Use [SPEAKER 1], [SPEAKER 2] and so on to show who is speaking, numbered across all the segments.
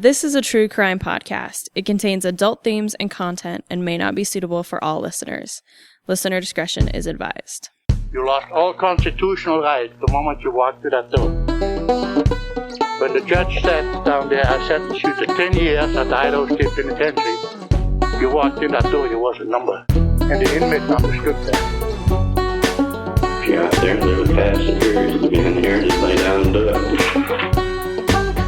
[SPEAKER 1] This is a true crime podcast. It contains adult themes and content and may not be suitable for all listeners. Listener discretion is advised.
[SPEAKER 2] You lost all constitutional rights the moment you walked through that door. When the judge sat down there, I sentenced you to 10 years at the Idaho State Penitentiary. You walked in that door, you was a number. And the inmates understood that.
[SPEAKER 3] If you're out there and they're the passengers, you've been here, just lay down and do it.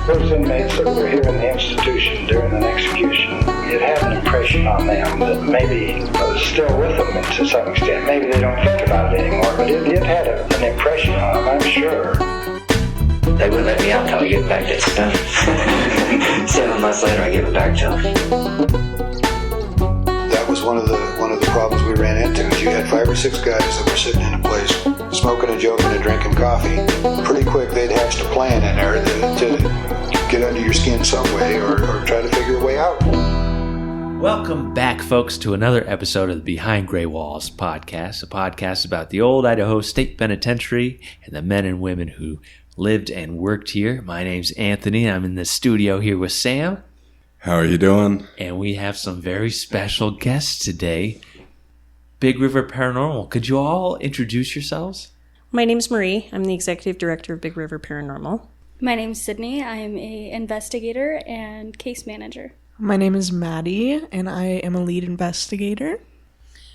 [SPEAKER 4] Those inmates that were here in the institution during an execution, it had an impression on them that maybe was still with them to some extent. Maybe they don't think about it anymore, but it had an impression on them, I'm sure.
[SPEAKER 5] They wouldn't let me out until I get back that stuff. 7 months later, I give it back to them.
[SPEAKER 6] That was one of the problems we ran into. Is you had 5 or 6 guys that were sitting in a place, smoking and joking and drinking coffee. Pretty quick, they'd hatched a plan in there to get under your skin some way or try to figure a way out.
[SPEAKER 7] Welcome back, folks, to another episode of the Behind Gray Walls podcast, a podcast about the Old Idaho State Penitentiary and the men and women who lived and worked here. My name's Anthony. I'm in the studio here with Sam.
[SPEAKER 8] How are you doing?
[SPEAKER 7] And we have some very special guests today. Big River Paranormal. Could you all introduce yourselves?
[SPEAKER 9] My name's Marie. I'm the executive director of Big River Paranormal.
[SPEAKER 10] My name's Sidney. I'm an investigator and case manager.
[SPEAKER 11] My name is Maddie, and I am a lead investigator.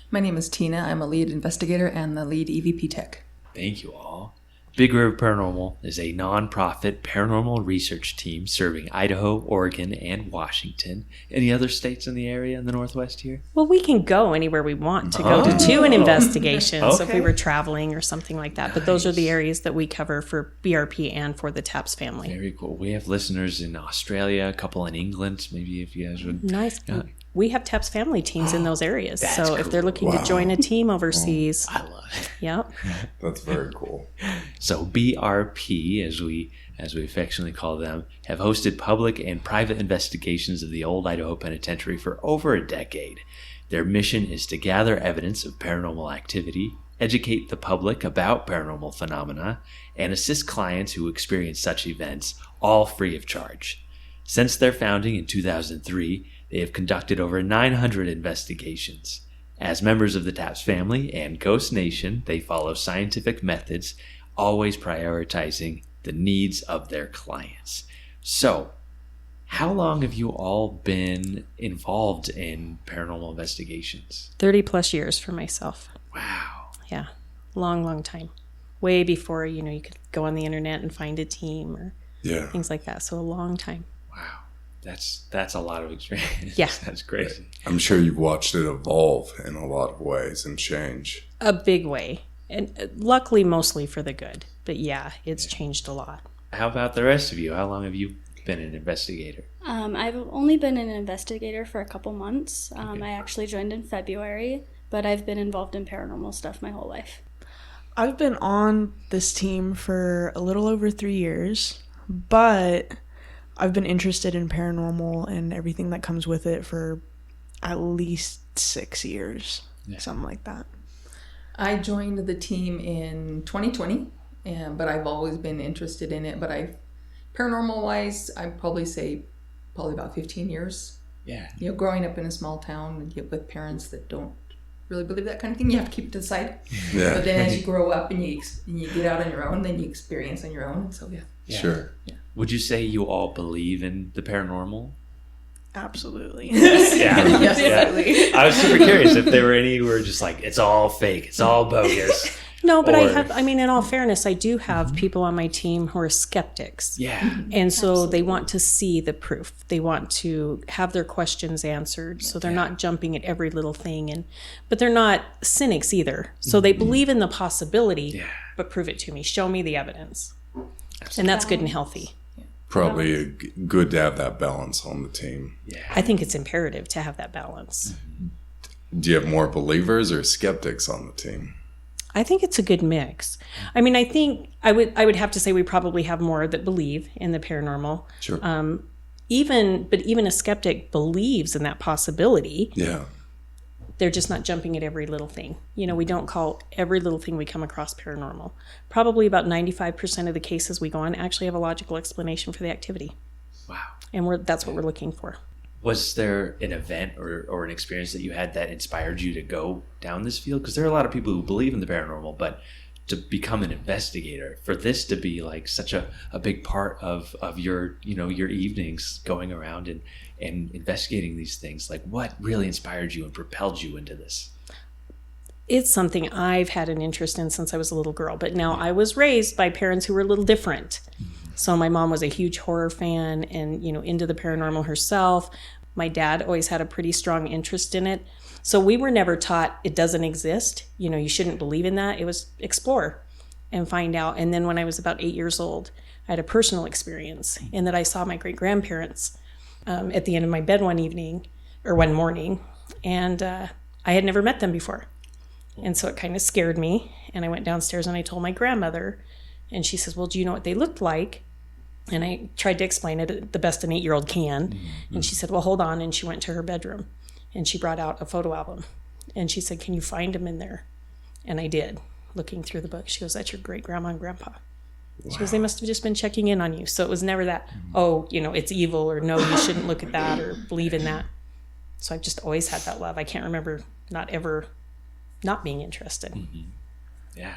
[SPEAKER 12] My name is Tina. I'm a lead investigator and the lead EVP tech.
[SPEAKER 7] Thank you all. Big River Paranormal is a non-profit paranormal research team serving Idaho, Oregon, and Washington. Any other states in the area in the Northwest here?
[SPEAKER 9] Well, we can go anywhere we want to go to an investigation. Okay. So if we were traveling or something like that. Nice. But those are the areas that we cover for BRP and for the TAPS family.
[SPEAKER 7] Very cool. We have listeners in Australia, a couple in England. Maybe if you guys would...
[SPEAKER 9] Nice. We have TAPS family teams in those areas. So
[SPEAKER 7] cool.
[SPEAKER 9] If they're looking to join a team overseas.
[SPEAKER 7] I love it.
[SPEAKER 9] Yep.
[SPEAKER 8] That's very cool.
[SPEAKER 7] So BRP, as we affectionately call them, have hosted public and private investigations of the Old Idaho Penitentiary for over a decade. Their mission is to gather evidence of paranormal activity, educate the public about paranormal phenomena, and assist clients who experience such events, all free of charge. Since their founding in 2003, they have conducted over 900 investigations. As members of the TAPS family and Ghost Nation, they follow scientific methods, always prioritizing the needs of their clients. So, how long have you all been involved in paranormal investigations?
[SPEAKER 9] 30 plus years for myself.
[SPEAKER 7] Wow.
[SPEAKER 9] Yeah. Long time. Way before, you could go on the internet and find a team or things like that. So a long time.
[SPEAKER 7] Wow. That's a lot of experience.
[SPEAKER 9] Yeah.
[SPEAKER 7] That's crazy.
[SPEAKER 8] I'm sure you've watched it evolve in a lot of ways and change.
[SPEAKER 9] A big way. And luckily, mostly for the good. But yeah, it's changed a lot.
[SPEAKER 7] How about the rest of you? How long have you been an investigator?
[SPEAKER 10] I've only been an investigator for a couple months. I actually joined in February, but I've been involved in paranormal stuff my whole life.
[SPEAKER 11] I've been on this team for a little over 3 years, but I've been interested in paranormal and everything that comes with it for at least 6 years, something like that.
[SPEAKER 12] I joined the team in 2020, but I've always been interested in it. But paranormal-wise, I'd probably say about 15 years.
[SPEAKER 7] Yeah.
[SPEAKER 12] Growing up in a small town with parents that don't really believe that kind of thing, you have to keep it to the side.
[SPEAKER 8] Yeah.
[SPEAKER 12] But then as you grow up and you get out on your own, then you experience on your own. So
[SPEAKER 7] yeah.
[SPEAKER 8] Sure.
[SPEAKER 7] Yeah. Would you say you all believe in the paranormal?
[SPEAKER 11] Absolutely.
[SPEAKER 7] Yeah.
[SPEAKER 12] Definitely.
[SPEAKER 7] I was super curious if there were any who were just like, it's all fake, it's all bogus.
[SPEAKER 9] No, but in all fairness, I do have people on my team who are skeptics.
[SPEAKER 7] Yeah.
[SPEAKER 9] And so they want to see the proof. They want to have their questions answered. So they're not jumping at every little thing. But they're not cynics either. So they believe in the possibility, but prove it to me. Show me the evidence. Absolutely. And that's good and healthy.
[SPEAKER 8] Probably good to have that balance on the team.
[SPEAKER 7] Yeah.
[SPEAKER 9] I think it's imperative to have that balance.
[SPEAKER 8] Do you have more believers or skeptics on the team?
[SPEAKER 9] I think it's a good mix. I think I would have to say we probably have more that believe in the paranormal.
[SPEAKER 8] Sure.
[SPEAKER 9] Even a skeptic believes in that possibility.
[SPEAKER 8] Yeah.
[SPEAKER 9] They're just not jumping at every little thing. We don't call every little thing we come across paranormal. Probably about 95% of the cases we go on actually have a logical explanation for the activity.
[SPEAKER 7] Wow.
[SPEAKER 9] And that's what we're looking for.
[SPEAKER 7] Was there an event or an experience that you had that inspired you to go down this field? Because there are a lot of people who believe in the paranormal, but to become an investigator, for this to be like such a big part of your, your evenings going around and investigating these things, like what really inspired you and propelled you into this?
[SPEAKER 9] It's something I've had an interest in since I was a little girl, but now I was raised by parents who were a little different. So my mom was a huge horror fan and, into the paranormal herself. My dad always had a pretty strong interest in it. So we were never taught it doesn't exist. You shouldn't believe in that. It was explore and find out. And then when I was about 8 years old, I had a personal experience in that I saw my great-grandparents at the end of my bed one morning. And I had never met them before. And so it kind of scared me. And I went downstairs and I told my grandmother. And she says, well, do you know what they looked like? And I tried to explain it the best an 8-year-old can. Mm-hmm. And she said, well, hold on. And she went to her bedroom and she brought out a photo album. And she said, can you find them in there? And I did, looking through the book. She goes, that's your great grandma and grandpa. Wow. She goes, they must have just been checking in on you. So it was never that, it's evil, or no, you shouldn't look at that or believe in that. So I've just always had that love. I can't remember not ever not being interested.
[SPEAKER 7] Mm-hmm. Yeah.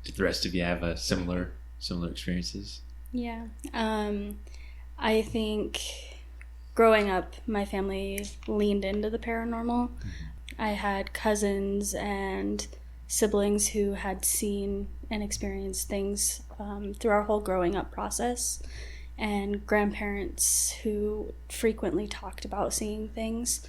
[SPEAKER 7] Did the rest of you have similar experiences?
[SPEAKER 10] Yeah. I think growing up, my family leaned into the paranormal. Mm-hmm. I had cousins and siblings who had seen and experienced things through our whole growing up process, and grandparents who frequently talked about seeing things.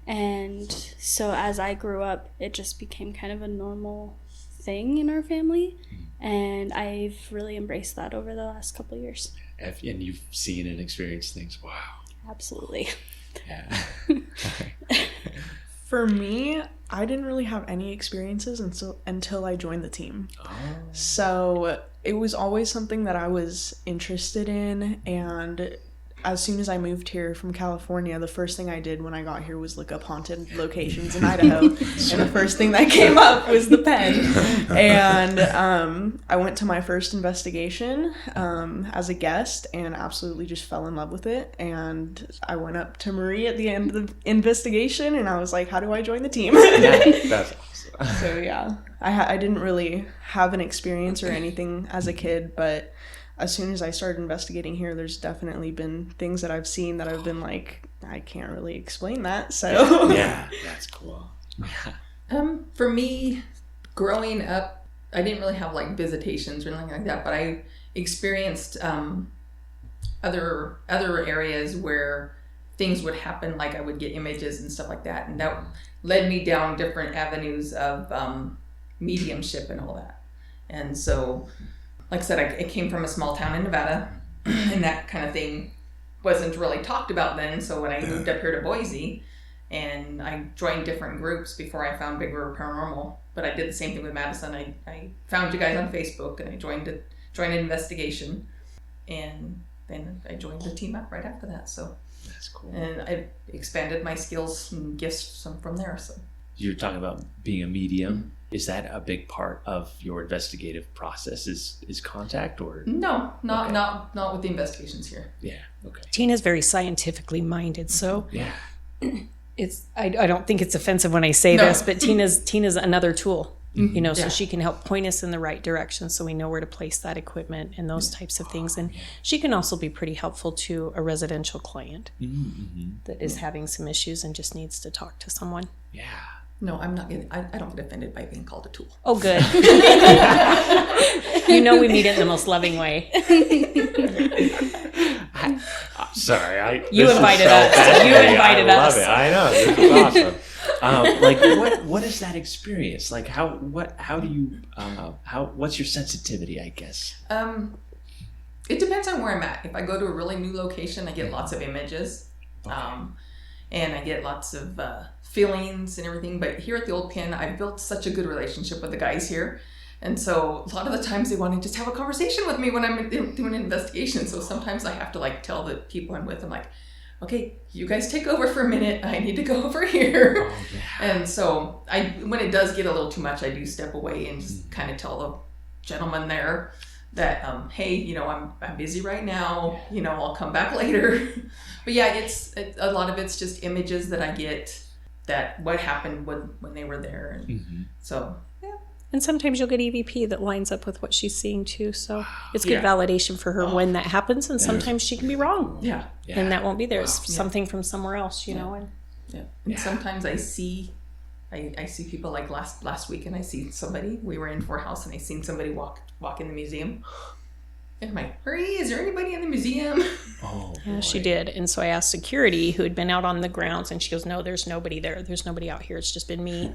[SPEAKER 10] And so as I grew up, it just became kind of a normal thing in our family, and I've really embraced that over the last couple of years.
[SPEAKER 7] And you've seen and experienced things. Wow.
[SPEAKER 10] Absolutely.
[SPEAKER 7] Yeah.
[SPEAKER 11] For me, I didn't really have any experiences until I joined the team. Oh. So it was always something that I was interested in, and as soon as I moved here from California, the first thing I did when I got here was look up haunted locations in Idaho. And the first thing that came up was the Pen. And I went to my first investigation as a guest and absolutely just fell in love with it. And I went up to Marie at the end of the investigation and I was like, how do I join the team?
[SPEAKER 7] Yeah, that's awesome.
[SPEAKER 11] So yeah, I didn't really have an experience or anything as a kid, but as soon as I started investigating here, there's definitely been things that I've seen that I've been like, I can't really explain that. So
[SPEAKER 7] yeah, that's cool.
[SPEAKER 12] For me, growing up, I didn't really have like visitations or anything like that, but I experienced other areas where things would happen, like I would get images and stuff like that, and that led me down different avenues of mediumship and all that. And so, like I said, I came from a small town in Nevada, and that kind of thing wasn't really talked about then. So when I moved up here to Boise, and I joined different groups before I found Big River Paranormal, but I did the same thing with Madison. I found you guys on Facebook, and I joined an investigation, and then I joined the team up right after that. So
[SPEAKER 7] that's cool.
[SPEAKER 12] And I expanded my skills and gifts from there. So
[SPEAKER 7] you're talking about being a medium. Is that a big part of your investigative process? Is contact or
[SPEAKER 12] no? Not with the investigations here.
[SPEAKER 7] Yeah. Okay.
[SPEAKER 9] Tina's very scientifically minded, so
[SPEAKER 7] yeah.
[SPEAKER 9] It's I don't think it's offensive when I say this, but Tina's another tool.
[SPEAKER 7] Mm-hmm.
[SPEAKER 9] So she can help point us in the right direction, so we know where to place that equipment and those types of things. And she can also be pretty helpful to a residential client that is having some issues and just needs to talk to someone.
[SPEAKER 7] Yeah.
[SPEAKER 12] No, I'm not getting. I don't get offended by being called a tool.
[SPEAKER 9] Oh, good. We meet it in the most loving way.
[SPEAKER 7] Sorry,
[SPEAKER 9] you invited us. You invited us.
[SPEAKER 7] I love it. I know. This is awesome. What is that experience like? How do you what's your sensitivity, I guess?
[SPEAKER 12] It depends on where I'm at. If I go to a really new location, I get lots of images, and I get lots of feelings and everything. But here at the Old Pen, I've built such a good relationship with the guys here. And so a lot of the times they want to just have a conversation with me when I'm doing an investigation. So sometimes I have to like tell the people I'm with, I'm like, okay, you guys take over for a minute. I need to go over here. Oh, yeah. And so when it does get a little too much, I do step away and just kind of tell the gentleman there, that, hey, you know, I'm busy right now, you know, I'll come back later. But yeah, it's a lot of it's just images that I get that what happened when they were there. And so, yeah.
[SPEAKER 9] And sometimes you'll get EVP that lines up with what she's seeing too. So it's good validation for her when that happens. And sometimes she can be wrong.
[SPEAKER 12] Yeah.
[SPEAKER 9] And that won't be there. It's something from somewhere else, you know.
[SPEAKER 12] And sometimes I see people like last week, and I see somebody. We were in for a house, and I seen somebody walk in the museum. And I'm like, Marie, is there anybody in the museum?
[SPEAKER 9] Oh, yeah, she did. And so I asked security who had been out on the grounds, and she goes, no, there's nobody there. There's nobody out here. It's just been me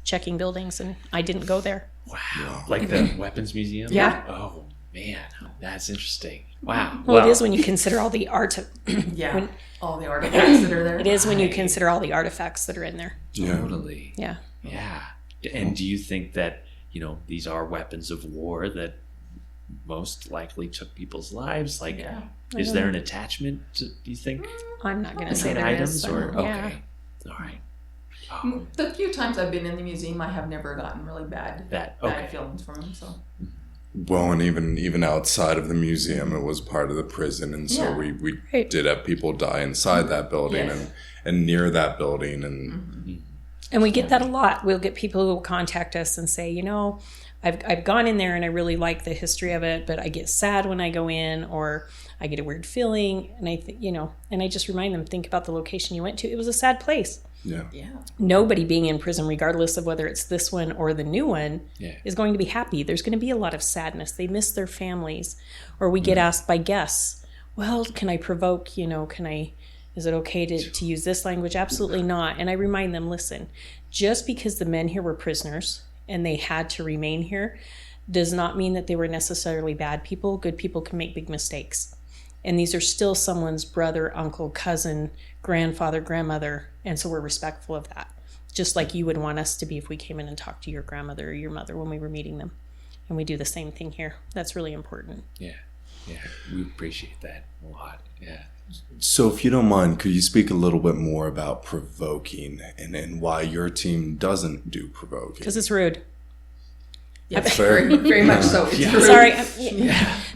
[SPEAKER 9] checking buildings, and I didn't go there.
[SPEAKER 7] Wow. Like the weapons museum?
[SPEAKER 9] Yeah.
[SPEAKER 7] Oh, man. That's interesting. Wow.
[SPEAKER 9] Well, it is when you consider all the
[SPEAKER 12] all the artifacts that are there.
[SPEAKER 9] It is when you consider all the artifacts that are in there.
[SPEAKER 7] Totally.
[SPEAKER 9] Yeah.
[SPEAKER 7] Yeah. And do you think that, you know, these are weapons of war that most likely took people's lives? Like, is there an attachment to, do you think?
[SPEAKER 9] I'm not going to say there
[SPEAKER 7] items
[SPEAKER 9] is.
[SPEAKER 7] Or okay.
[SPEAKER 9] Yeah.
[SPEAKER 7] All right.
[SPEAKER 12] The few times I've been in the museum, I have never gotten really bad feelings from them. So.
[SPEAKER 8] Well, and even outside of the museum, it was part of the prison, and so we did have people die inside that building and near that building,
[SPEAKER 9] and we get that a lot. We'll get people who will contact us and say, you know, I've gone in there and I really like the history of it, but I get sad when I go in, or I get a weird feeling, and and I just remind them, think about the location you went to. It was a sad place.
[SPEAKER 8] Yeah.
[SPEAKER 9] Nobody being in prison, regardless of whether it's this one or the new one, is going to be happy. There's going to be a lot of sadness. They miss their families. Or we get asked by guests, well, can I provoke, is it okay to use this language? Absolutely not. And I remind them, listen, just because the men here were prisoners and they had to remain here does not mean that they were necessarily bad people. Good people can make big mistakes. And these are still someone's brother, uncle, cousin, grandfather, grandmother. And so we're respectful of that. Just like you would want us to be if we came in and talked to your grandmother or your mother when we were meeting them. And we do the same thing here. That's really important.
[SPEAKER 7] Yeah. We appreciate that a lot. Yeah.
[SPEAKER 8] So if you don't mind, could you speak a little bit more about provoking and why your team doesn't do provoking?
[SPEAKER 9] Because it's rude.
[SPEAKER 12] Yeah, very, very much so. It's rude.
[SPEAKER 9] Sorry.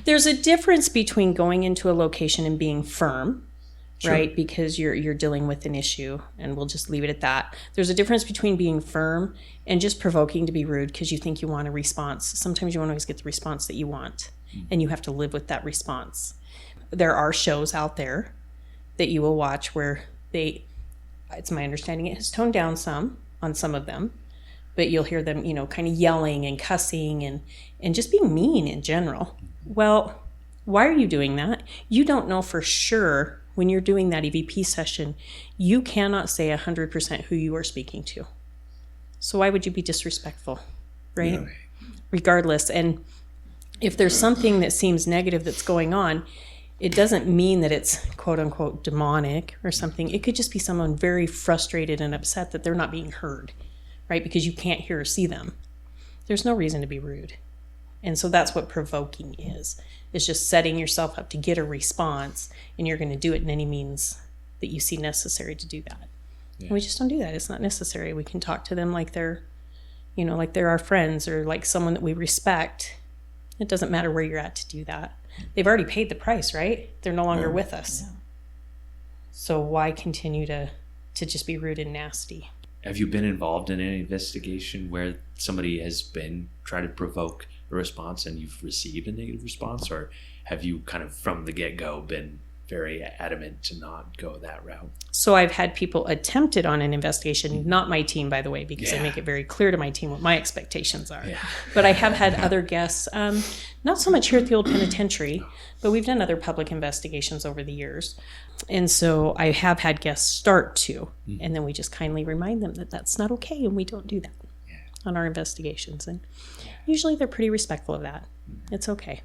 [SPEAKER 9] There's a difference between going into a location and being firm, right? Because you're dealing with an issue, and we'll just leave it at that. There's a difference between being firm and just provoking to be rude because you think you want a response. Sometimes you won't always get the response that you want, and you have to live with that response. There are shows out there that you will watch where it's my understanding it has toned down some on some of them, but you'll hear them, kind of yelling and cussing and just being mean in general. Well, why are you doing that? You don't know for sure when you're doing that EVP session, you cannot say 100% who you are speaking to. So why would you be disrespectful, right? Yeah. Regardless. And if there's something that seems negative that's going on, it doesn't mean that it's quote unquote demonic or something. It could just be someone very frustrated and upset that they're not being heard, right? Because you can't hear or see them. There's no reason to be rude. And so that's what provoking is. It's just setting yourself up to get a response, and you're going to do it in any means that you see necessary to do that. Yeah. And we just don't do that. It's not necessary. We can talk to them like they're our friends or like someone that we respect. It doesn't matter where you're at to do that. They've already paid the price, right? They're no longer with us. Yeah. So why continue to just be rude and nasty?
[SPEAKER 7] Have you been involved in any investigation where somebody has been trying to provoke a response and you've received a negative response, or have you kind of from the get-go been very adamant to not go that route?
[SPEAKER 9] So I've had people attempt it on an investigation, not my team, by the way, because I make it very clear to my team what my expectations are. Yeah. But I have had other guests, not so much here at the Old Penitentiary, but we've done other public investigations over the years. And so I have had guests start to, and then we just kindly remind them that that's not okay, and we don't do that on our investigations. And usually they're pretty respectful of that. It's okay.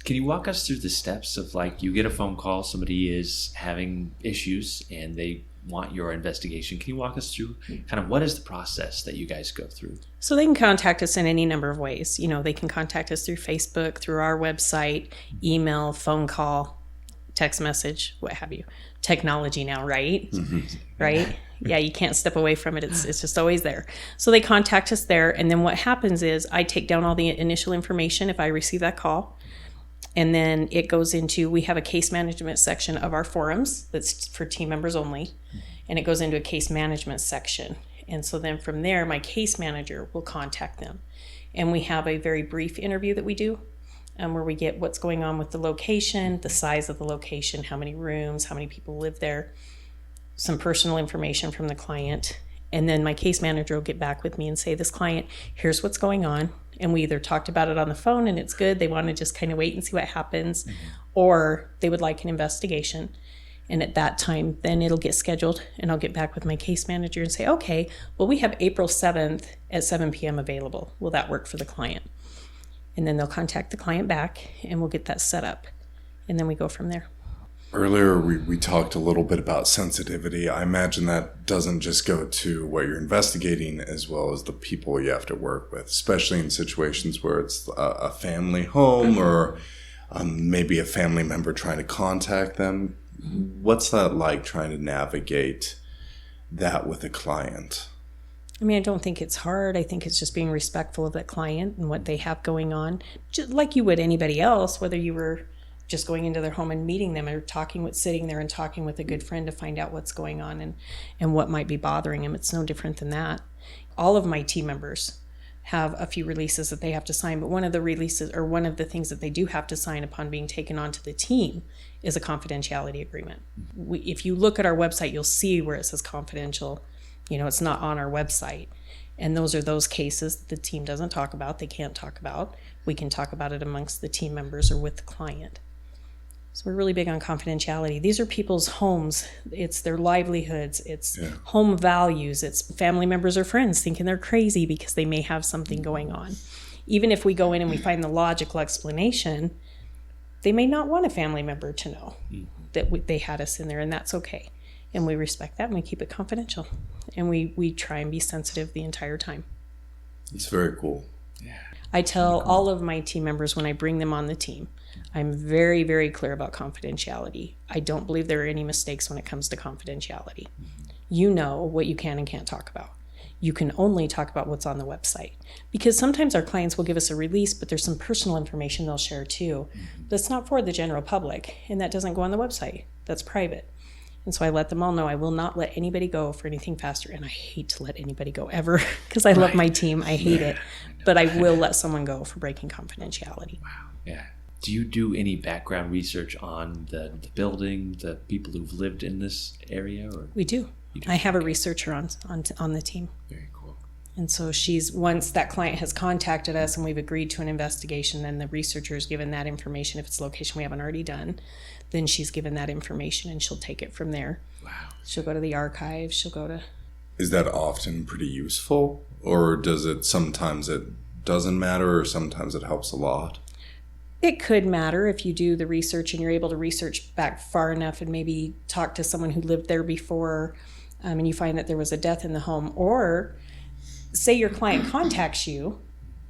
[SPEAKER 7] Can you walk us through the steps of, like, you get a phone call, somebody is having issues and they want your investigation. Can you walk us through kind of what is the process that you guys go through?
[SPEAKER 9] So they can contact us in any number of ways. They can contact us through Facebook, through our website, email, phone call, text message, what have you. technology now, right? Right? Yeah, you can't step away from it. It's just always there. So they contact us there. And then what happens is I take down all the initial information if I receive that call. And then it goes into, we have a case management section of our forums that's for team members only. And it goes into a case management section. And so then from there, my case manager will contact them. And we have a very brief interview that we do where we get what's going on with the location, the size of the location, how many rooms, how many people live there, some personal information from the client. And then my case manager will get back with me and say, this client, here's what's going on. And we either talked about it on the phone and it's good, they want to just kind of wait and see what happens, or they would like an investigation. And at that time, then it'll get scheduled and I'll get back with my case manager and say, okay, well, we have April 7th at 7 p.m. available. Will that work for the client? And then they'll contact the client back and we'll get that set up. And then we go from there.
[SPEAKER 8] Earlier, we talked a little bit about sensitivity. I imagine that doesn't just go to what you're investigating as well as the people you have to work with, especially in situations where it's a family home or maybe a family member trying to contact them. What's that like, trying to navigate that with a client?
[SPEAKER 9] I mean, I don't think it's hard. I think it's just being respectful of that client and what they have going on, just like you would anybody else, whether you were just going into their home and meeting them or sitting there and talking with a good friend to find out what's going on and what might be bothering them. It's no different than that. All of my team members have a few releases that they have to sign, but one of the releases or one of the things that they do have to sign upon being taken onto the team is a confidentiality agreement. If you look at our website, you'll see where it says confidential. It's not on our website. And those are those cases that the team doesn't talk about, they can't talk about. We can talk about it amongst the team members or with the client. So we're really big on confidentiality. These are people's homes. It's their livelihoods. It's home values. It's family members or friends thinking they're crazy because they may have something going on. Even if we go in and we find the logical explanation, they may not want a family member to know that they had us in there, and that's okay. And we respect that and we keep it confidential. And we try and be sensitive the entire time.
[SPEAKER 8] It's very cool.
[SPEAKER 7] Yeah.
[SPEAKER 9] I tell all of my team members when I bring them on the team, I'm very, very clear about confidentiality. I don't believe there are any mistakes when it comes to confidentiality. You know what you can and can't talk about. You can only talk about what's on the website. Because sometimes our clients will give us a release, but there's some personal information they'll share too. That's not for the general public, and that doesn't go on the website. That's private. And so I let them all know I will not let anybody go for anything faster. And I hate to let anybody go ever because I love my team. I hate it. But I will let someone go for breaking confidentiality.
[SPEAKER 7] Wow. Yeah. Do you do any background research on the building, the people who've lived in this area? Or?
[SPEAKER 9] We do. I have a researcher on the team.
[SPEAKER 7] Very cool.
[SPEAKER 9] And so once that client has contacted us and we've agreed to an investigation, then the researcher is given that information. If it's a location we haven't already done, then she's given that information and she'll take it from there.
[SPEAKER 7] Wow.
[SPEAKER 9] She'll go to the archives. She'll go to...
[SPEAKER 8] Is that often pretty useful? Or does it sometimes it doesn't matter or sometimes it helps a lot?
[SPEAKER 9] It could matter if you do the research and you're able to research back far enough and maybe talk to someone who lived there before and you find that there was a death in the home. Or say your client contacts you,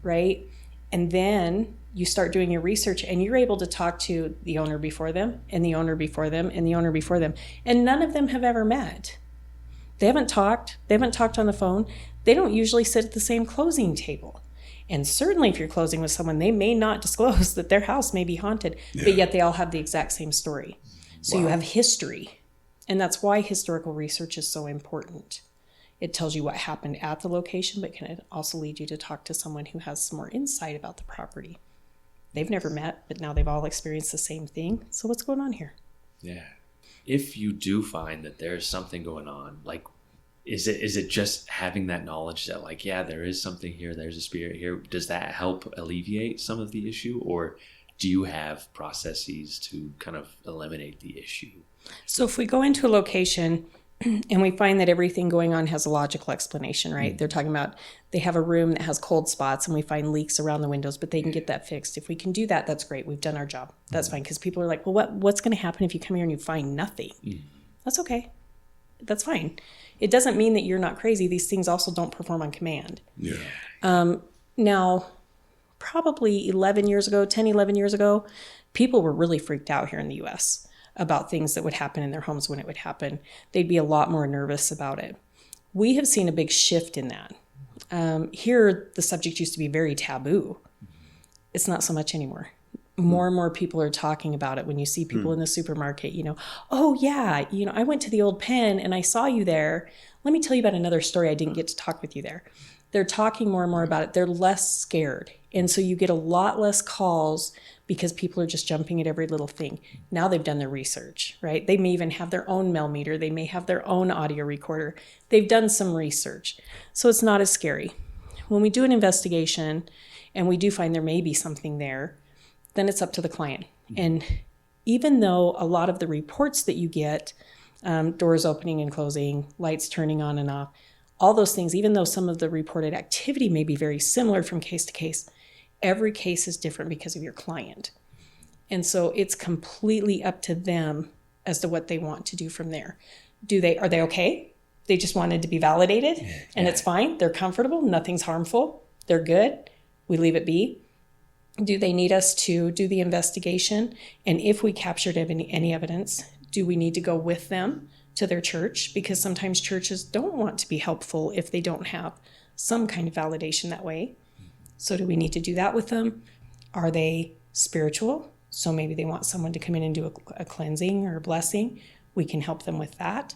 [SPEAKER 9] right? And then you start doing your research and you're able to talk to the owner before them and the owner before them and the owner before them. And none of them have ever met. They haven't talked. They haven't talked on the phone. They don't usually sit at the same closing table. And certainly if you're closing with someone, they may not disclose that their house may be haunted, but yet they all have the exact same story. So you have history. And that's why historical research is so important. It tells you what happened at the location, but can also lead you to talk to someone who has some more insight about the property. They've never met, but now they've all experienced the same thing. So what's going on here?
[SPEAKER 7] Yeah. If you do find that there's something going on, like, is it just having that knowledge that, like, yeah, there is something here, there's a spirit here, does that help alleviate some of the issue? Or do you have processes to kind of eliminate the issue?
[SPEAKER 9] So if we go into a location and we find that everything going on has a logical explanation, right? They're talking about they have a room that has cold spots and we find leaks around the windows, but they can get that fixed. If we can do that, that's great. We've done our job. That's fine. Because people are like, well, what's going to happen if you come here and you find nothing? That's okay. That's fine. It doesn't mean that you're not crazy. These things also don't perform on command.
[SPEAKER 8] Yeah.
[SPEAKER 9] Now, probably 11 years ago, people were really freaked out here in the U.S. about things that would happen in their homes when it would happen. They'd be a lot more nervous about it. We have seen a big shift in that. Here, the subject used to be very taboo. It's not so much anymore. More and more people are talking about it. When you see people in the supermarket, oh yeah, I went to the old pen and I saw you there. Let me tell you about another story. I didn't get to talk with you there. They're talking more and more about it. They're less scared. And so you get a lot less calls because people are just jumping at every little thing. Now they've done their research, right? They may even have their own meter. They may have their own audio recorder. They've done some research. So it's not as scary. When we do an investigation and we do find there may be something there, then it's up to the client. And even though a lot of the reports that you get, doors opening and closing, lights turning on and off, all those things, even though some of the reported activity may be very similar from case to case, every case is different because of your client. And so it's completely up to them as to what they want to do from there. Are they okay? They just wanted to be validated and it's fine. They're comfortable. Nothing's harmful. They're good. We leave it be. Do they need us to do the investigation? And if we captured any evidence, do we need to go with them to their church? Because sometimes churches don't want to be helpful if they don't have some kind of validation that way. So do we need to do that with them? Are they spiritual? So maybe they want someone to come in and do a cleansing or a blessing. We can help them with that,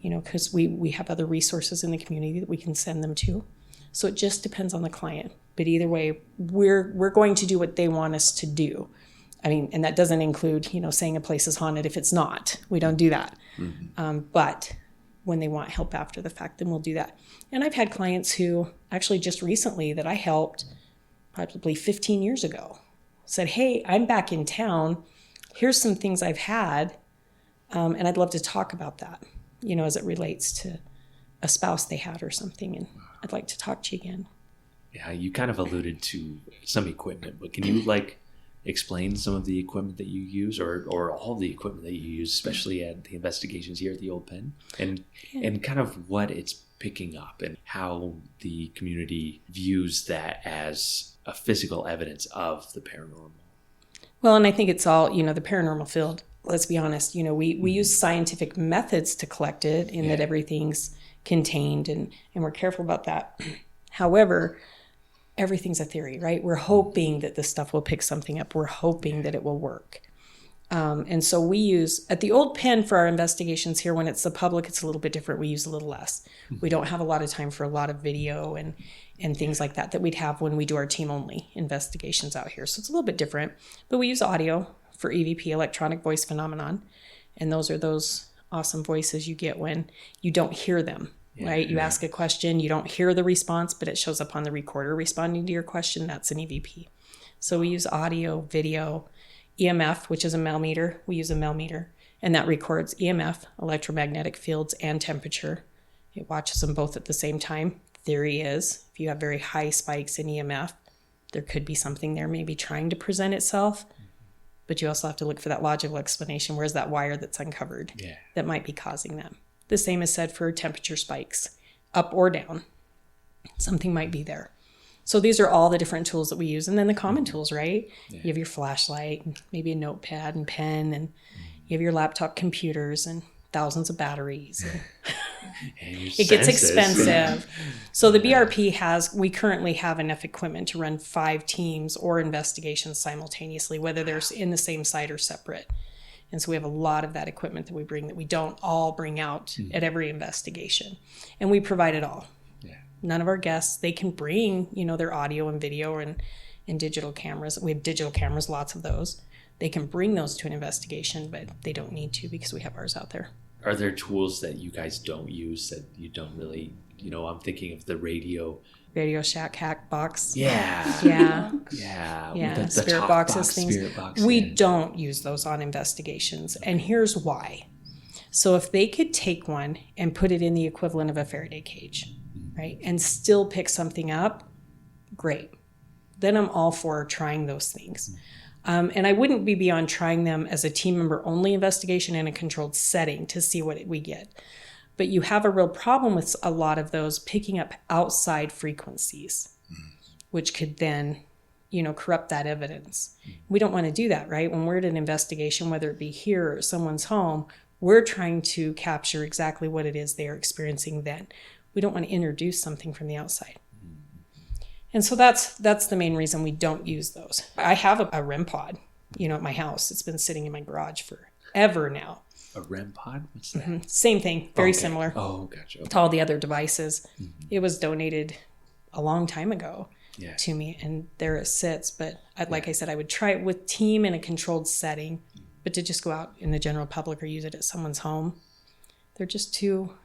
[SPEAKER 9] because we have other resources in the community that we can send them to. So it just depends on the client. But either way, we're going to do what they want us to do. I mean, and that doesn't include, saying a place is haunted if it's not. We don't do that. But when they want help after the fact, then we'll do that. And I've had clients who actually just recently that I helped probably 15 years ago said, hey, I'm back in town. Here's some things I've had. And I'd love to talk about that, as it relates to a spouse they had or something. And I'd like to talk to you again.
[SPEAKER 7] Yeah, you kind of alluded to some equipment, but can you explain some of the equipment that you use or all the equipment that you use, especially at the investigations here at the Old Pen, and kind of what it's picking up and how the community views that as a physical evidence of the paranormal?
[SPEAKER 9] Well, and I think it's all, the paranormal field, let's be honest, we use scientific methods to collect it in that everything's contained and we're careful about that. However, everything's a theory, right? We're hoping that this stuff will pick something up. We're hoping that it will work. And so we use, at the Old Pen for our investigations here, when it's the public, it's a little bit different. We use a little less. We don't have a lot of time for a lot of video and things like that we'd have when we do our team-only investigations out here. So it's a little bit different. But we use audio for EVP, electronic voice phenomenon. And those are those awesome voices you get when you don't hear them. Right? You ask a question, you don't hear the response, but it shows up on the recorder responding to your question. That's an EVP. So we use audio, video, EMF, which is a meter. We use a meter, and that records EMF, electromagnetic fields, and temperature. It watches them both at the same time. Theory is, if you have very high spikes in EMF, there could be something there maybe trying to present itself. But you also have to look for that logical explanation. Where's that wire that's uncovered that might be causing that? The same is said for temperature spikes, up or down. Something might be there. So these are all the different tools that we use. And then the common tools, right? You have your flashlight, and maybe a notepad and pen, and you have your laptop computers and thousands of batteries. It gets expensive. So the BRP we currently have enough equipment to run 5 teams or investigations simultaneously, whether they're in the same site or separate. And so we have a lot of that equipment that we bring that we don't all bring out at every investigation. And we provide it all. None of our guests, they can bring, their audio and video and digital cameras. We have digital cameras, lots of those. They can bring those to an investigation, but they don't need to because we have ours out there.
[SPEAKER 7] Are there tools that you guys don't use that you don't really, I'm thinking of the Radio
[SPEAKER 9] Shack hack box.
[SPEAKER 7] Yeah.
[SPEAKER 9] The spirit boxes, things.
[SPEAKER 7] Spirit box,
[SPEAKER 9] we don't use those on investigations. And here's why. So if they could take one and put it in the equivalent of a Faraday cage, right, and still pick something up, great. Then I'm all for trying those things. And I wouldn't be beyond trying them as a team member only investigation in a controlled setting to see what we get. But you have a real problem with a lot of those picking up outside frequencies, which could then, corrupt that evidence. We don't want to do that, right? When we're at an investigation, whether it be here or someone's home, we're trying to capture exactly what it is they are experiencing then. We don't want to introduce something from the outside. And so that's the main reason we don't use those. I have a REM pod, at my house. It's been sitting in my garage forever now.
[SPEAKER 7] A REM pod? What's that?
[SPEAKER 9] Mm-hmm. Same thing. Very similar.
[SPEAKER 7] Oh, gotcha. Okay.
[SPEAKER 9] To all the other devices. Mm-hmm. It was donated a long time ago to me, and there it sits. But like I said, I would try it with team in a controlled setting, but to just go out in the general public or use it at someone's home, they're just too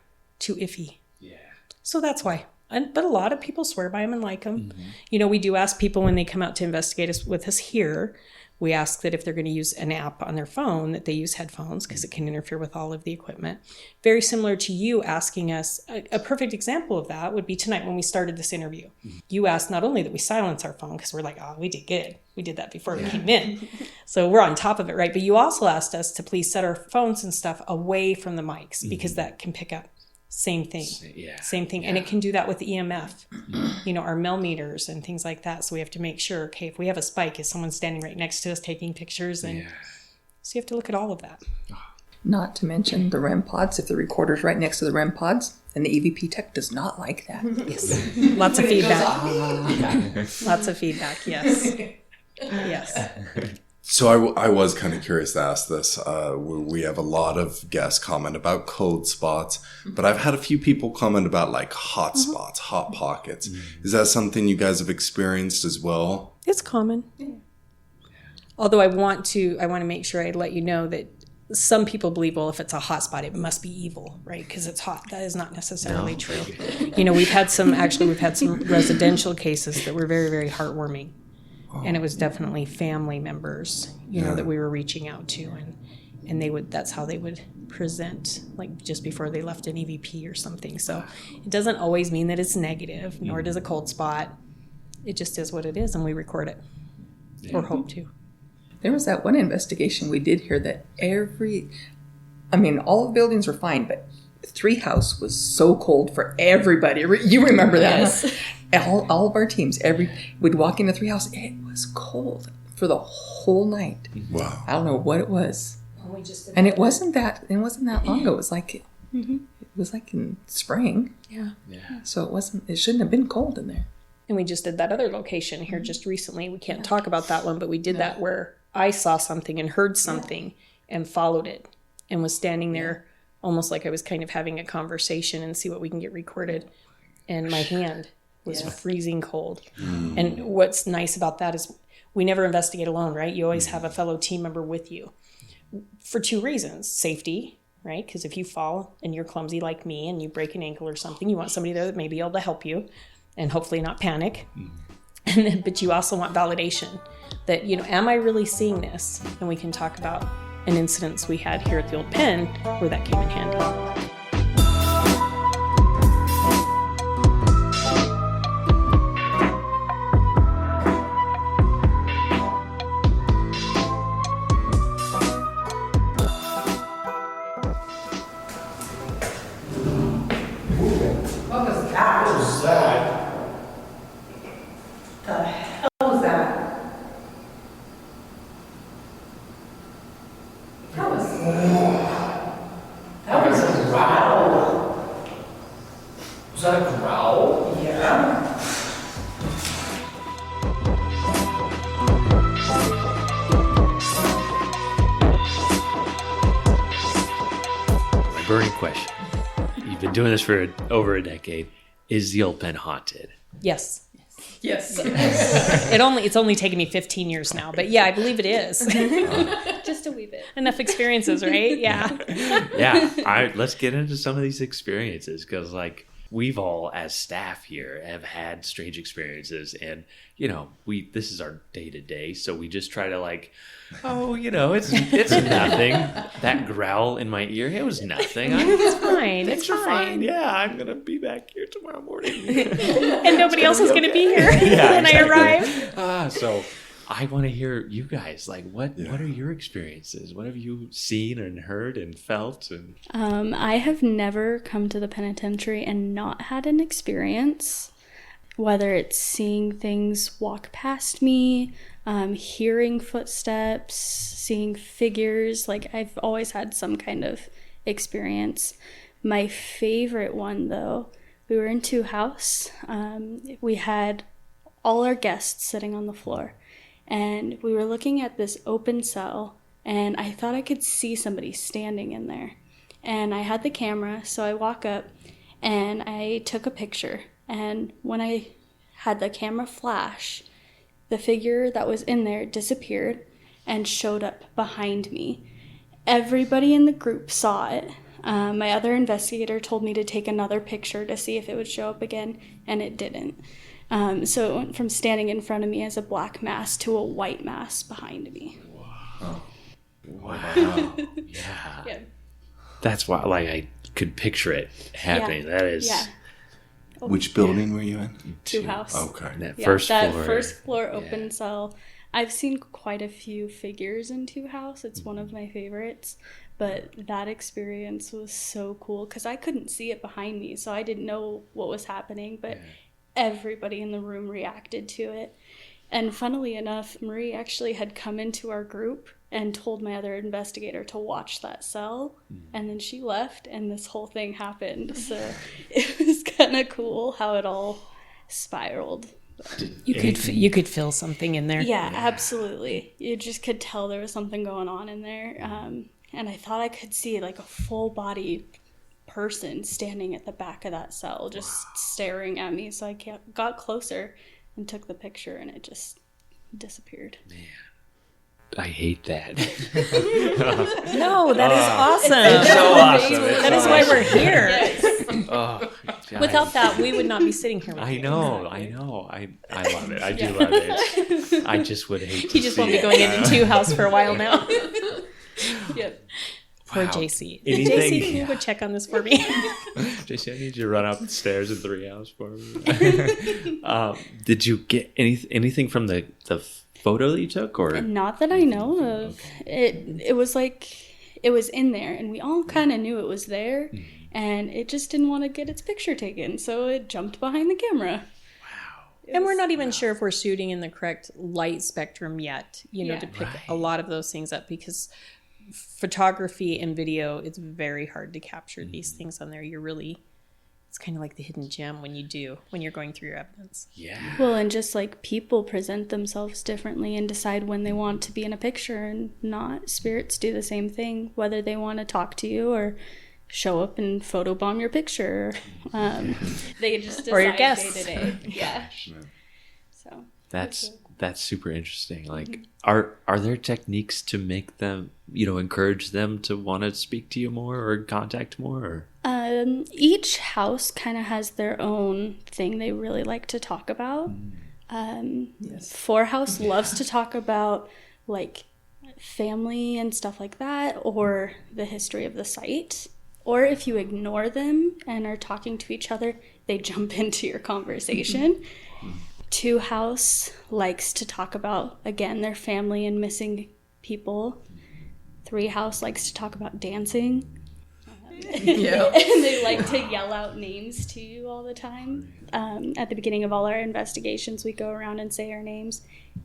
[SPEAKER 9] iffy.
[SPEAKER 7] Yeah.
[SPEAKER 9] So that's why. But a lot of people swear by them and like them. Mm-hmm. We do ask people when they come out to investigate with us here, we ask that if they're going to use an app on their phone, that they use headphones because it can interfere with all of the equipment. Very similar to you asking us, a perfect example of that would be tonight when we started this interview. Mm-hmm. You asked not only that we silence our phone because we're like, we did good. We did that before we came in. So we're on top of it, right? But you also asked us to please set our phones and stuff away from the mics because that can pick up. Same thing. Same thing. Yeah. And it can do that with EMF, our millimeters and things like that. So we have to make sure, okay, if we have a spike, is someone standing right next to us taking pictures? And so you have to look at all of that.
[SPEAKER 12] Not to mention the REM pods, if the recorder's right next to the REM pods, and the EVP tech does not like that.
[SPEAKER 9] Yes. Lots of feedback. Lots of feedback, yes. Yes.
[SPEAKER 8] So I was kind of curious to ask this. We have a lot of guests comment about cold spots, but I've had a few people comment about like hot spots, hot pockets. Is that something you guys have experienced as well?
[SPEAKER 9] It's common. Yeah. Although I want to make sure I let you know that some people believe, well, if it's a hot spot, it must be evil, right? Because it's hot. That is not necessarily true. We've had some residential cases that were very, very heartwarming. And it was definitely family members, that we were reaching out to, and that's how they would present, like just before they left an EVP or something. So it doesn't always mean that it's negative, nor does a cold spot. It just is what it is, and we record it, or hope to.
[SPEAKER 12] There was that one investigation we did here that all the buildings were fine, but 3 house was so cold for everybody. You remember that? Yes. All of our teams, we'd walk into 3 house, it was cold for the whole night.
[SPEAKER 8] Wow.
[SPEAKER 12] I don't know what it was. And it wasn't that long ago. It was like it was like in spring. Yeah. So it shouldn't have been cold in there.
[SPEAKER 9] And we just did that other location here just recently. We can't talk about that one, but we did that where I saw something and heard something and followed it and was standing there almost like I was kind of having a conversation and see what we can get recorded. And my hand was freezing cold. And what's nice about that is we never investigate alone, right? You always have a fellow team member with you for 2 reasons. Safety, right? Because if you fall and you're clumsy like me and you break an ankle or something, you want somebody there that may be able to help you and hopefully not panic. But you also want validation that, am I really seeing this? And we can talk about an incident we had here at the old pen where that came in handy.
[SPEAKER 7] Burning question. You've been doing this for over a decade. Is the old pen haunted?
[SPEAKER 9] Yes.
[SPEAKER 12] Yes.
[SPEAKER 9] It's only taken me 15 years now, but yeah, I believe it is.
[SPEAKER 10] Just a wee bit.
[SPEAKER 9] Enough experiences, right? Yeah.
[SPEAKER 7] Yeah. Let's get into some of these experiences because, we've all, as staff here, have had strange experiences, and this is our day to day, so we just try to it's nothing. That growl in my ear, it was nothing.
[SPEAKER 9] It's fine.
[SPEAKER 7] Things are fine. Yeah, I'm gonna be back here tomorrow morning,
[SPEAKER 9] and nobody else is gonna be here when I arrive.
[SPEAKER 7] So I want to hear you guys. What are your experiences? What have you seen and heard and felt? And
[SPEAKER 10] I have never come to the penitentiary and not had an experience. whether it's seeing things walk past me, hearing footsteps, seeing figures. Like, I've always had some kind of experience. My favorite one, though, we were in 2 house. We had all our guests sitting on the floor, and we were looking at this open cell, and I thought I could see somebody standing in there. And I had the camera, so I walk up and I took a picture. And when I had the camera flash, the figure that was in there disappeared and showed up behind me. Everybody in the group saw it. My other investigator told me to take another picture to see if it would show up again, and it didn't. So it went from standing in front of me as a black mass to a white mass behind me.
[SPEAKER 7] Wow. Yeah. That's why, like, I could picture it happening.
[SPEAKER 10] Yeah.
[SPEAKER 7] That is.
[SPEAKER 10] Yeah.
[SPEAKER 8] Which building were you in?
[SPEAKER 10] 2 house.
[SPEAKER 8] Okay.
[SPEAKER 7] That
[SPEAKER 10] Yeah,
[SPEAKER 7] first
[SPEAKER 10] that
[SPEAKER 7] floor.
[SPEAKER 10] first floor open cell. I've seen quite a few figures in 2 house. It's one of my favorites. But that experience was so cool because I couldn't see it behind me, so I didn't know what was happening. But everybody in the room reacted to it. And funnily enough, Marie actually had come into our group and told my other investigator to watch that cell. And then she left, and this whole thing happened. So it was kind of cool how it all spiraled.
[SPEAKER 9] You could feel something in there.
[SPEAKER 10] Yeah, absolutely. You just could tell there was something going on in there. And I thought I could see like a full body person standing at the back of that cell, just staring at me. So I got closer and took the picture, and it just disappeared.
[SPEAKER 7] Man, I hate that.
[SPEAKER 9] No, that is awesome.
[SPEAKER 7] It's so awesome.
[SPEAKER 9] That is why we're here.
[SPEAKER 7] Oh,
[SPEAKER 9] Without that, we would not be sitting here.
[SPEAKER 7] I know. I love it. I do love it. I just would hate to
[SPEAKER 9] He just
[SPEAKER 7] see
[SPEAKER 9] won't be
[SPEAKER 7] it.
[SPEAKER 9] going into 2 house for a while now.
[SPEAKER 10] Yep.
[SPEAKER 9] Poor
[SPEAKER 7] Wow.
[SPEAKER 9] JC.
[SPEAKER 7] Anything-
[SPEAKER 9] JC, can you go check on this for me?
[SPEAKER 7] JC, I need you to run up the stairs in 3 hours for me. Did you get anything from the photo that you took, or
[SPEAKER 10] Not that I know of. It was like it was in there, and we all kind of knew it was there, and it just didn't want to get its picture taken, so it jumped behind the camera.
[SPEAKER 9] And we're not even sure if we're shooting in the correct light spectrum yet,
[SPEAKER 10] Yeah.
[SPEAKER 9] to pick a lot of those things up, because photography and video, it's very hard to capture these things on there. It's kind of like the hidden gem when you're going through your evidence.
[SPEAKER 7] Yeah.
[SPEAKER 10] Well, and just like people present themselves differently and decide when they want to be in a picture and not. Spirits do the same thing, whether they want to talk to you or show up and photobomb your picture. They just decide
[SPEAKER 9] Or your guests.
[SPEAKER 10] day to day. Yeah. So
[SPEAKER 7] That's super interesting. Like, are there techniques to make them, encourage them to want to speak to you more or contact more? Or?
[SPEAKER 10] Each house kind of has their own thing they really like to talk about. 4 house loves to talk about like family and stuff like that, or the history of the site. Or if you ignore them and are talking to each other, they jump into your conversation. 2 house likes to talk about, again, their family and missing people. 3 house likes to talk about dancing.
[SPEAKER 12] Yep.
[SPEAKER 10] And they like to yell out names to you all the time. At the beginning of all our investigations, we go around and say our names,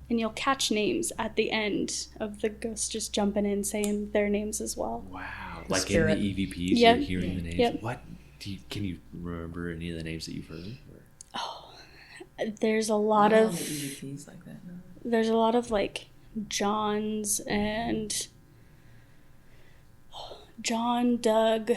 [SPEAKER 10] and you'll catch names at the end of the ghosts just jumping in saying their names as well.
[SPEAKER 7] Wow. Like
[SPEAKER 9] Spirit.
[SPEAKER 7] in the EVPs,
[SPEAKER 10] Yep.
[SPEAKER 7] you're hearing the names.
[SPEAKER 10] Yep.
[SPEAKER 7] What? Can you remember any of the names that you've heard?
[SPEAKER 10] There's a lot of
[SPEAKER 12] EVPs like that. No.
[SPEAKER 10] there's a lot of like Johns and John, Doug,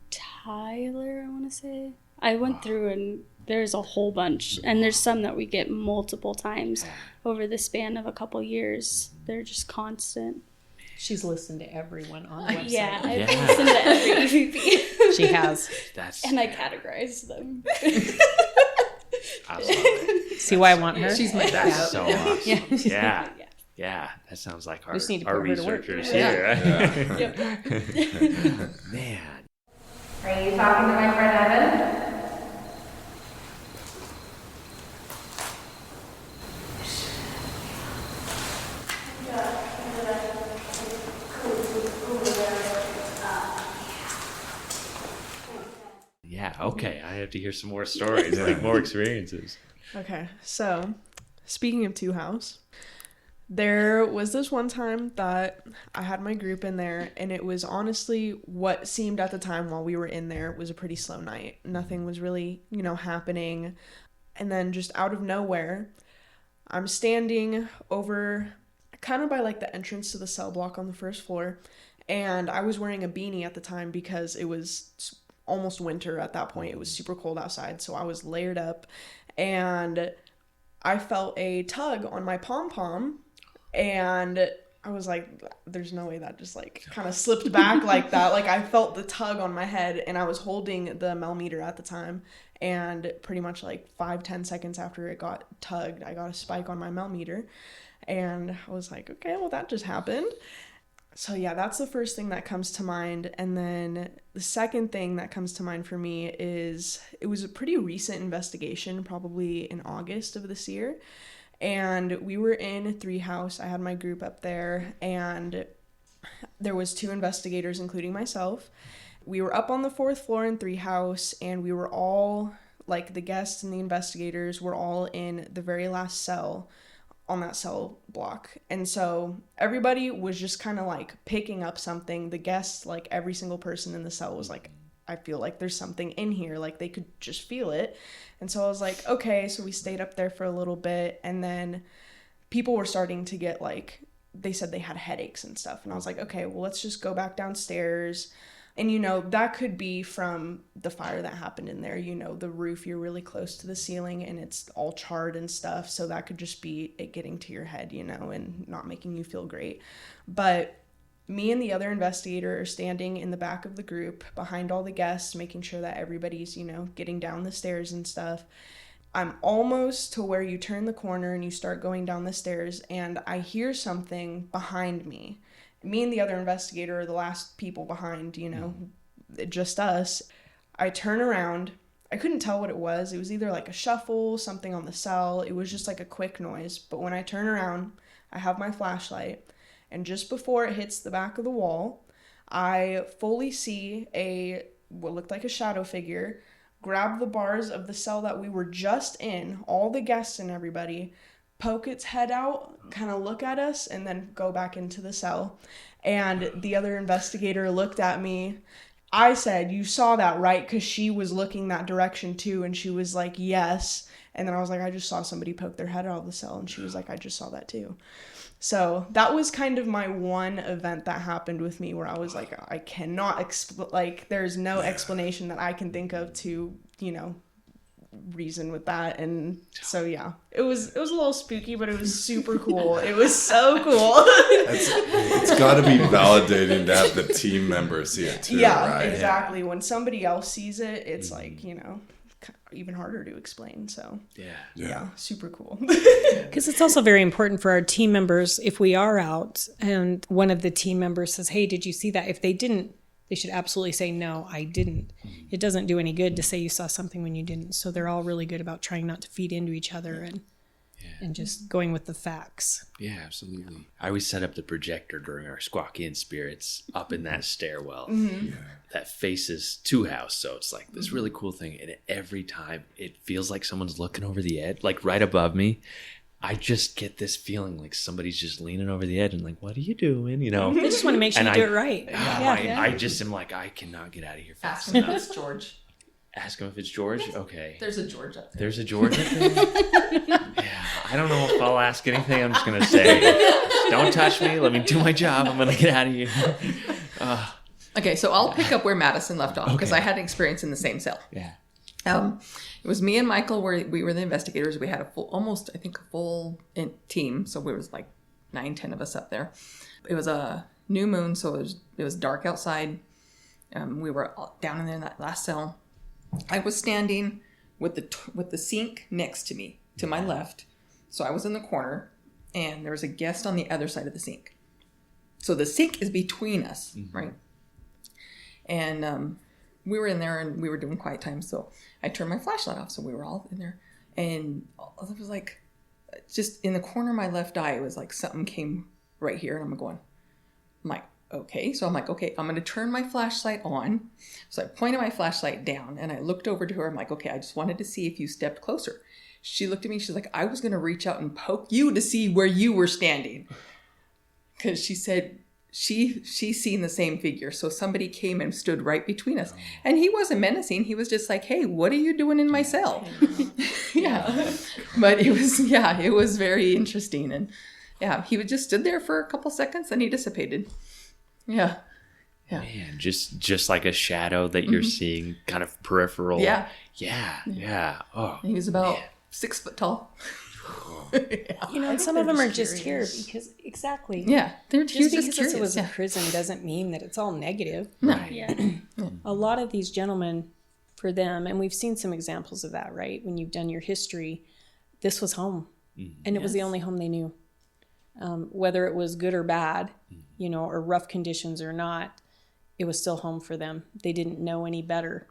[SPEAKER 10] Tyler, I want to say. I went through and there's a whole bunch, and there's some that we get multiple times over the span of a couple years. They're just constant.
[SPEAKER 9] She's listened to everyone on the website.
[SPEAKER 10] Yeah, I've listened to every EVP.
[SPEAKER 9] She has.
[SPEAKER 10] And I categorize them.
[SPEAKER 7] I love it.
[SPEAKER 9] See why I want her?
[SPEAKER 12] She's my backup.
[SPEAKER 7] That's so awesome.
[SPEAKER 9] Yeah.
[SPEAKER 7] Yeah. That sounds like our,
[SPEAKER 9] We just need to
[SPEAKER 7] our
[SPEAKER 9] put her to work.
[SPEAKER 7] researchers
[SPEAKER 12] Yeah.
[SPEAKER 7] here.
[SPEAKER 10] Yep.
[SPEAKER 7] Man.
[SPEAKER 13] Are you talking to my friend Evan?
[SPEAKER 7] Yeah. Yeah, okay. I have to hear some more stories, like more experiences.
[SPEAKER 11] Okay, so speaking of two house, there was this one time that I had my group in there, and it was honestly what seemed at the time while we were in there was a pretty slow night. Nothing was really, happening. And then just out of nowhere, I'm standing over kind of by like the entrance to the cell block on the first floor, and I was wearing a beanie at the time because it was almost winter at that point. It was super cold outside, so I was layered up, and I felt a tug on my pom-pom, and I was like, there's no way that just like kind of slipped back like that. Like I felt the tug on my head, and I was holding the millimeter at the time, and pretty much like 5-10 seconds after it got tugged, I got a spike on my millimeter, and I was like, okay, well that just happened. So yeah, that's the first thing that comes to mind. And then the second thing that comes to mind for me is it was a pretty recent investigation, probably in August of this year. And we were in 3 house. I had my group up there, and there was 2 investigators, including myself. We were up on the 4th floor in 3 house, and we were all, like the guests and the investigators were all in the very last cell on that cell block. And so everybody was just kind of like picking up something. The guests, like every single person in the cell was like, I feel like there's something in here. Like they could just feel it. And so I was like, okay. So we stayed up there for a little bit, and then people were starting to get like, they said they had headaches and stuff. And I was like, okay, well, let's just go back downstairs. And, that could be from the fire that happened in there. The roof, you're really close to the ceiling and it's all charred and stuff. So that could just be it getting to your head, and not making you feel great. But me and the other investigator are standing in the back of the group behind all the guests, making sure that everybody's, getting down the stairs and stuff. I'm almost to where you turn the corner and you start going down the stairs, and I hear something behind me. Me and the other investigator are the last people behind, just us. I turn around. I couldn't tell what it was. It was either like a shuffle, something on the cell. It was just like a quick noise. But when I turn around, I have my flashlight. And just before it hits the back of the wall, I fully see what looked like a shadow figure grab the bars of the cell that we were just in, all the guests and everybody, poke its head out, kind of look at us, and then go back into the cell. And the other investigator looked at me. I said, you saw that, right? Because she was looking that direction too, and she was like, yes. And then I was like, I just saw somebody poke their head out of the cell, and she was like, I just saw that too. So that was kind of my one event that happened with me where I was like, I cannot there's no explanation that I can think of to, reason with that. And so yeah, it was a little spooky, but it was super cool. It was so cool.
[SPEAKER 8] It's got to be validating to have the team members see it too.
[SPEAKER 11] Yeah,
[SPEAKER 8] right?
[SPEAKER 11] exactly. Yeah. When somebody else sees it, it's like, even harder to explain. So yeah, super cool.
[SPEAKER 9] Because it's also very important for our team members, if we are out and one of the team members says, hey, did you see that? If they didn't, they should absolutely say, no, I didn't. It doesn't do any good to say you saw something when you didn't. So they're all really good about trying not to feed into each other and just going with the facts.
[SPEAKER 7] Yeah, absolutely. I always set up the projector during our Squawky Spirits up in that stairwell that faces 2 house. So it's like this really cool thing. And every time it feels like someone's looking over the edge, like right above me. I just get this feeling like somebody's just leaning over the edge and like, what are you doing?
[SPEAKER 9] They just want to make sure you do it right.
[SPEAKER 7] I just am like, I cannot get out of here fast
[SPEAKER 12] enough. Ask him if it's George.
[SPEAKER 7] Ask him if it's George? Okay.
[SPEAKER 12] There's a George up there.
[SPEAKER 7] There's a George up there? Yeah. I don't know if I'll ask anything. I'm just going to say, don't touch me. Let me do my job. I'm going to get out of here.
[SPEAKER 12] Okay, so I'll pick up where Madison left off because I had an experience in the same cell.
[SPEAKER 7] Yeah.
[SPEAKER 12] It was me and Michael we were the investigators. We had a full team. So we was like 9-10 of us up there. It was a new moon, so it was dark outside. We were down in there in that last cell. I was standing with the sink next to me, to my left. So I was in the corner, and there was a guest on the other side of the sink. So the sink is between us, right? And we were in there, and we were doing quiet time. So I turned my flashlight off, so we were all in there. And it was like, just in the corner of my left eye, it was like something came right here, and I'm going, okay. So I'm like, okay, I'm going to turn my flashlight on. So I pointed my flashlight down and I looked over to her. I'm like, okay, I just wanted to see if you stepped closer. She looked at me. She's like, I was going to reach out and poke you to see where you were standing. Because she said she's seen the same figure. So somebody came and stood right between us. And he wasn't menacing. He was just like, hey, what are you doing in my cell? Yeah. But it was very interesting. And yeah, he would just stood there for a couple seconds and he dissipated. Yeah. Yeah.
[SPEAKER 7] Man, just like a shadow that you're seeing, kind of peripheral.
[SPEAKER 12] Yeah.
[SPEAKER 7] Yeah. Oh.
[SPEAKER 12] He was about 6 foot tall.
[SPEAKER 9] And some of them are just here because exactly.
[SPEAKER 12] Yeah, they're
[SPEAKER 9] just
[SPEAKER 12] because
[SPEAKER 9] curious. It was a prison doesn't mean that it's all negative.
[SPEAKER 7] Right.
[SPEAKER 10] Yeah.
[SPEAKER 9] A lot of these gentlemen, for them, and we've seen some examples of that, right? When you've done your history, this was home, and it was the only home they knew. Whether it was good or bad, or rough conditions or not, it was still home for them. They didn't know any better.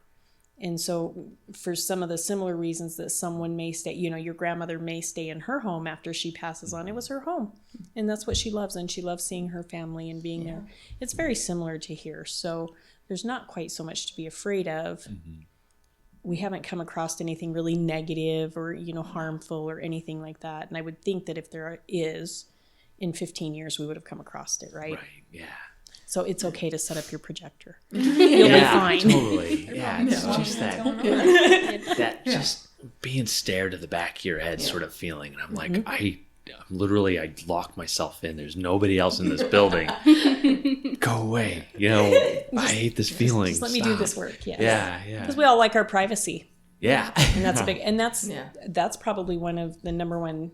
[SPEAKER 9] And so for some of the similar reasons that someone may stay, your grandmother may stay in her home after she passes on, it was her home. And that's what she loves. And she loves seeing her family and being there. It's very similar to here. So there's not quite so much to be afraid of. We haven't come across anything really negative or, harmful or anything like that. And I would think that if there is, in 15 years, we would have come across it, right?
[SPEAKER 7] Right, yeah.
[SPEAKER 9] So it's okay to set up your projector. You'll be fine.
[SPEAKER 7] Totally. Yeah, it's just that just being stared at the back of your head sort of feeling. And I'm like, I locked myself in. There's nobody else in this building. Go away. I hate this feeling.
[SPEAKER 9] Just let me do this work. Yes.
[SPEAKER 7] Yeah.
[SPEAKER 9] Because we all like our privacy.
[SPEAKER 7] Yeah.
[SPEAKER 9] And that's a big, and that's probably one of the number one,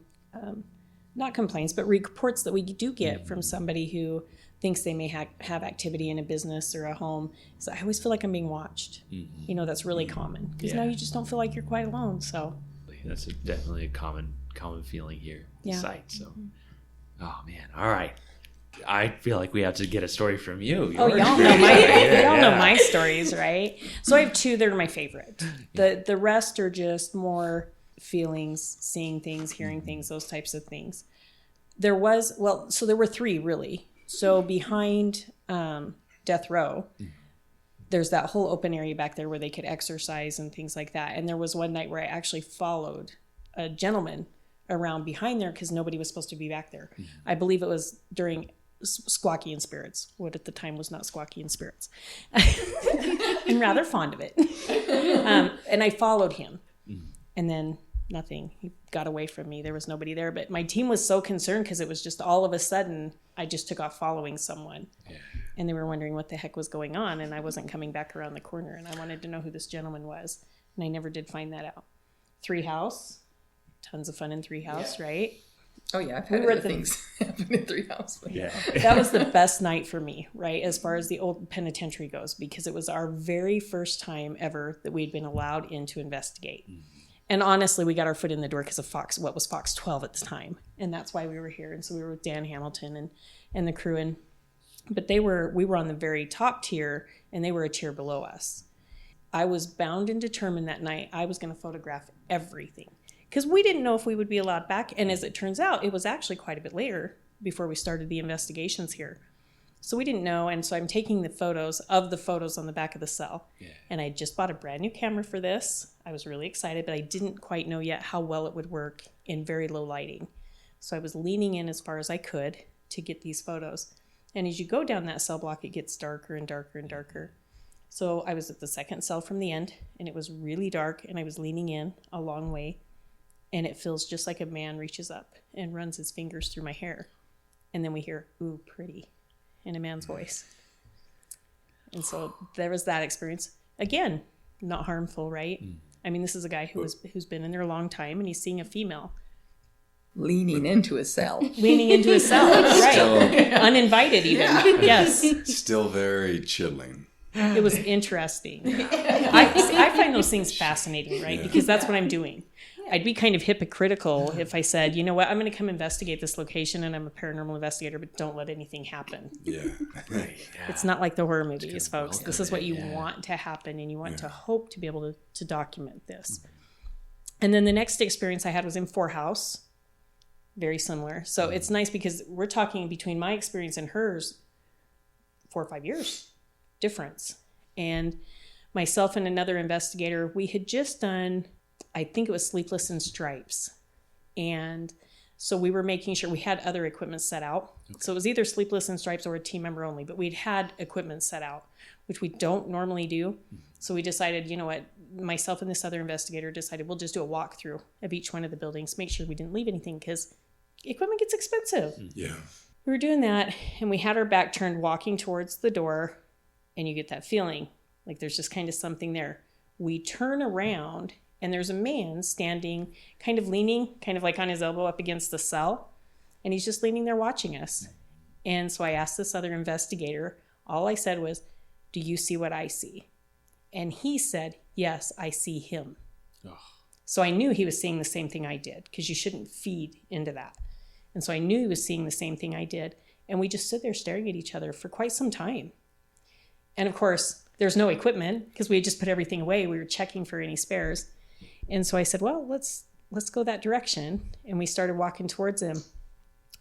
[SPEAKER 9] not complaints, but reports that we do get from somebody who thinks they may have activity in a business or a home. So I always feel like I'm being watched. That's really common because now you just don't feel like you're quite alone. So
[SPEAKER 7] that's definitely a common feeling here at the site. So, oh man. All right. I feel like we have to get a story from you.
[SPEAKER 9] Y'all know my stories, right? So I have two that are my favorite. The rest are just more feelings, seeing things, hearing things, those types of things. There were three really. So behind death row, there's that whole open area back there where they could exercise and things like that. And there was one night where I actually followed a gentleman around behind there because nobody was supposed to be back there. I believe it was during Squawky and Spirits, what at the time was not Squawky and Spirits. I'm rather fond of it. And I followed him. And then nothing. He got away from me. There was nobody there. But my team was so concerned because it was just all of a sudden I just took off following someone. Yeah. And they were wondering what the heck was going on. And I wasn't coming back around the corner. And I wanted to know who this gentleman was. And I never did find that out. Treehouse. Tons of fun in Treehouse, right?
[SPEAKER 12] Oh, yeah. I've had other things happen in Treehouse.
[SPEAKER 7] Yeah.
[SPEAKER 9] That was the best night for me, right? As far as the old penitentiary goes, because it was our very first time ever that we'd been allowed in to investigate. And honestly, we got our foot in the door because of what was Fox 12 at the time. And that's why we were here. And so we were with Dan Hamilton and the crew. But we were on the very top tier and they were a tier below us. I was bound and determined that night I was going to photograph everything because we didn't know if we would be allowed back. And as it turns out, it was actually quite a bit later before we started the investigations here. So we didn't know. And so I'm taking the photos on the back of the cell. Yeah. And I just bought a brand new camera for this. I was really excited, but I didn't quite know yet how well it would work in very low lighting. So I was leaning in as far as I could to get these photos. And as you go down that cell block, it gets darker and darker and darker. So I was at the second cell from the end, and it was really dark, and I was leaning in a long way. And it feels just like a man reaches up and runs his fingers through my hair. And then we hear, "Ooh, pretty," in a man's voice. And so there was that experience. Again, not harmful, right? I mean, this is a guy who's been in there a long time, and he's seeing a female.
[SPEAKER 12] Leaning into a cell.
[SPEAKER 9] Right. Uninvited even. Yeah. Yes.
[SPEAKER 8] Still very chilling.
[SPEAKER 9] It was interesting. I find those things fascinating, right? Because that's what I'm doing. I'd be kind of hypocritical if I said, you know what, I'm going to come investigate this location and I'm a paranormal investigator, but don't let anything happen.
[SPEAKER 8] Yeah.
[SPEAKER 9] It's not like the horror movies, folks. This is what you want to happen and you want to hope to be able to document this. And then the next experience I had was in Four House. Very similar. So it's nice because we're talking between my experience and hers, 4 or 5 years difference. And myself and another investigator, we had just done, I think it was Sleepless in Stripes. And so we were making sure we had other equipment set out. Okay. So it was either Sleepless in Stripes or a team member only, but we'd had equipment set out, which we don't normally do. So we decided, you know what, myself and this other investigator decided we'll just do a walkthrough of each one of the buildings, make sure we didn't leave anything, because equipment gets expensive.
[SPEAKER 8] Yeah.
[SPEAKER 9] We were doing that, and we had our back turned walking towards the door, and you get that feeling like there's just kind of something there. We turn around, and there's a man standing, kind of leaning, kind of like on his elbow up against the cell, and he's just leaning there watching us. And so I asked this other investigator, all I said was, "Do you see what I see?" And he said, "Yes, I see him." Oh. So I knew he was seeing the same thing I did, because you shouldn't feed into that. And so I knew he was seeing the same thing I did. And we just stood there staring at each other for quite some time. And of course, there's no equipment, because we had just put everything away. We were checking for any spares. And so I said, well, let's go that direction. And we started walking towards him.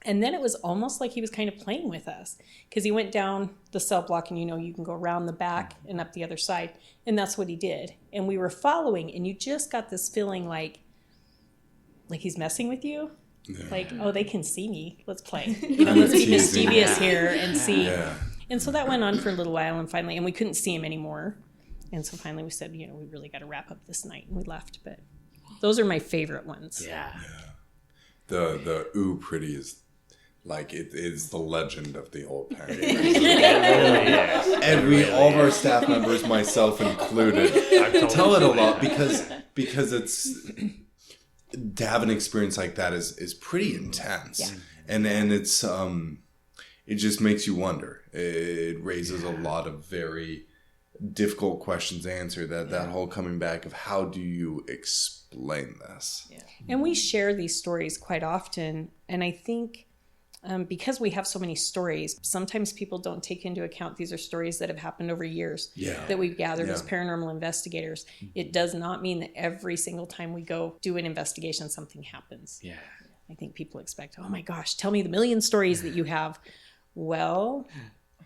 [SPEAKER 9] And then it was almost like he was kind of playing with us, because he went down the cell block, and you can go around the back and up the other side. And that's what he did. And we were following, and you just got this feeling like he's messing with you. Yeah. Like, oh, they can see me. Let's play. Let's be mischievous here and see. Yeah. And so that went on for a little while, and finally, and we couldn't see him anymore. And so finally we said, we really got to wrap up this night, and we left. But those are my favorite ones.
[SPEAKER 8] Yeah. The ooh pretty is like, it is the legend of the old Penitentiary. All of our staff members, myself included, tell it a lot because it's, to have an experience like that is pretty intense. Yeah. And it's it just makes you wonder. It raises a lot of very difficult questions to answer, that whole coming back of how do you explain this.
[SPEAKER 9] Yeah. And we share these stories quite often, and I think because we have so many stories, sometimes people don't take into account these are stories that have happened over years that we've gathered as paranormal investigators. It does not mean that every single time we go do an investigation, something happens. Yeah. I think people expect, oh my gosh, tell me the million stories that you have. Well,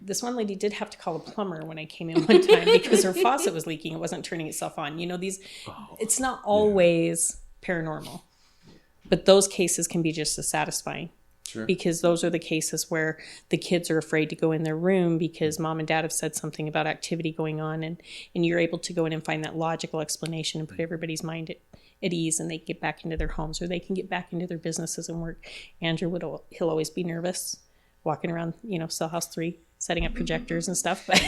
[SPEAKER 9] this one lady did have to call a plumber when I came in one time because her faucet was leaking. It wasn't turning itself on. It's not always paranormal, but those cases can be just as satisfying. Sure. Because those are the cases where the kids are afraid to go in their room because mom and dad have said something about activity going on, and you're able to go in and find that logical explanation and put everybody's mind at ease, and they get back into their homes, or they can get back into their businesses and work. Andrew he'll always be nervous walking around, cell house 3, setting up projectors and stuff, but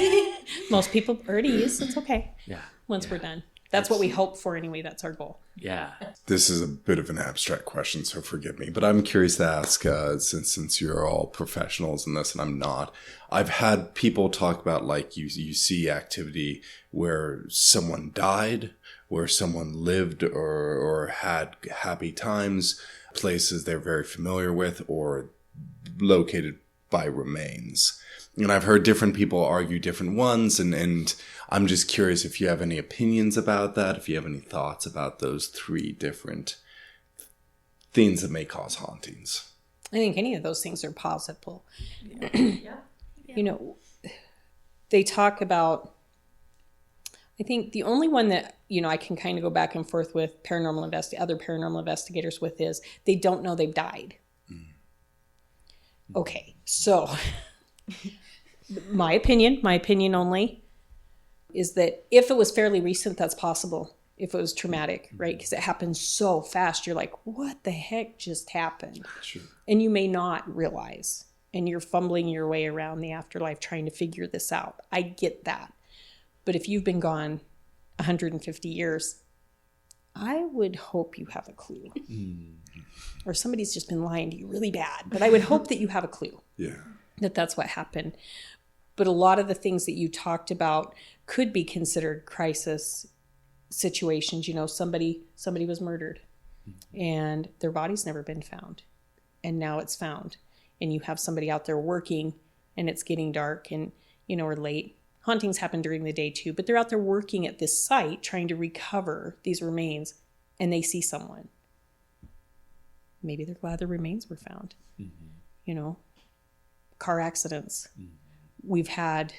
[SPEAKER 9] most people are at ease. It's okay. Yeah. Once we're done. That's what we hope for anyway. That's our goal.
[SPEAKER 7] Yeah.
[SPEAKER 8] This is a bit of an abstract question, so forgive me. But I'm curious to ask, since you're all professionals in this and I'm not, I've had people talk about, like, you see activity where someone died, where someone lived or had happy times, places they're very familiar with, or located by remains. And I've heard different people argue different ones, and I'm just curious if you have any opinions about that, if you have any thoughts about those 3 different things that may cause hauntings.
[SPEAKER 9] I think any of those things are possible. Yeah. They talk about, I think the only one that, I can kind of go back and forth with other paranormal investigators with is they don't know they've died. Mm. Okay, so my opinion only, is that if it was fairly recent, that's possible. If it was traumatic, right? Because it happens so fast. You're like, what the heck just happened? Sure. And you may not realize. And you're fumbling your way around the afterlife trying to figure this out. I get that. But if you've been gone 150 years, I would hope you have a clue. Mm. Or somebody's just been lying to you really bad. But I would hope that you have a clue. Yeah. That's what happened. But a lot of the things that you talked about could be considered crisis situations. Somebody was murdered and their body's never been found. And now it's found. And you have somebody out there working and it's getting dark and, or late. Hauntings happen during the day too, but they're out there working at this site trying to recover these remains, and they see someone. Maybe they're glad their remains were found. Mm-hmm. Car accidents. Mm-hmm. We've had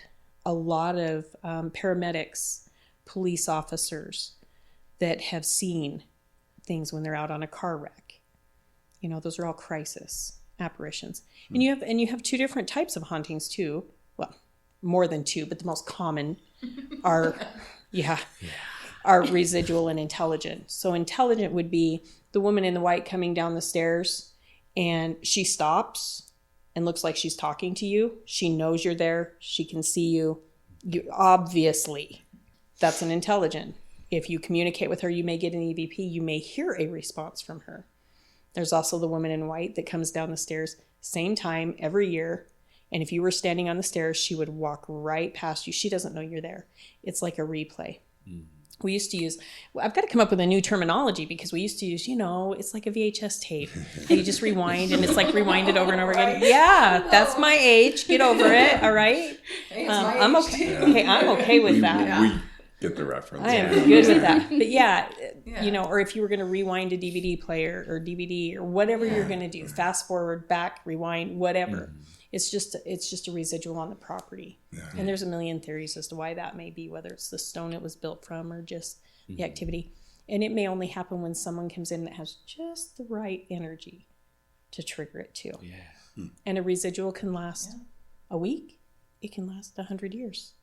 [SPEAKER 9] a lot of paramedics, police officers that have seen things when they're out on a car wreck. You know, those are all crisis apparitions. And you have two different types of hauntings too. Well, more than two, but the most common are are residual and intelligent. So intelligent would be the woman in the white coming down the stairs, and she stops and looks like she's talking to you. She knows you're there. She can see you. Obviously, that's an intelligent. If you communicate with her, you may get an EVP. You may hear a response from her. There's also the woman in white that comes down the stairs, same time every year. And if you were standing on the stairs, she would walk right past you. She doesn't know you're there. It's like a replay. We used to use, I've got to come up with a new terminology, because we used to use, it's like a VHS tape. And you just rewind, and it's like rewinded over and over again. Yeah, that's my age. Get over it. All right. I'm okay. Okay, I'm okay with that.
[SPEAKER 8] We get the reference.
[SPEAKER 9] I am good with that. But or if you were going to rewind a DVD player or DVD or whatever you're going to do, fast forward, back, rewind, whatever. It's just a residual on the property. And there's a million theories as to why that may be, whether it's the stone it was built from or just the activity. And it may only happen when someone comes in that has just the right energy to trigger it too. And a residual can last a week. It can last 100 years.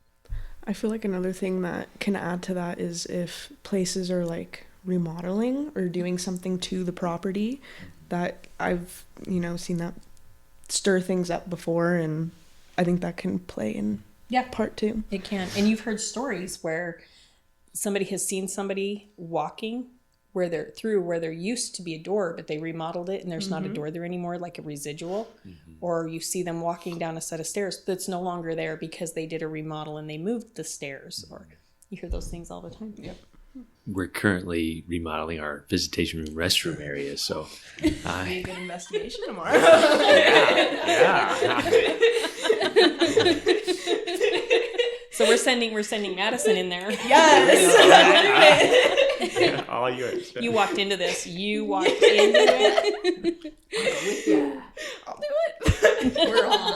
[SPEAKER 11] I feel like another thing that can add to that is if places are like remodeling or doing something to the property, that I've, seen that stir things up before, and I think that can play in part too.
[SPEAKER 9] It can. And you've heard stories where somebody has seen somebody walking where there used to be a door, but they remodeled it and there's not a door there anymore, like a residual. Or you see them walking down a set of stairs that's no longer there because they did a remodel and they moved the stairs. Or you hear those things all the time.
[SPEAKER 7] We're currently remodeling our visitation room restroom area, so
[SPEAKER 11] be a good investigation tomorrow.
[SPEAKER 9] So we're sending Madison in there.
[SPEAKER 11] Yes.
[SPEAKER 7] All yours.
[SPEAKER 9] You walked into this. You walked into it.
[SPEAKER 11] I'll do it.
[SPEAKER 12] We're on.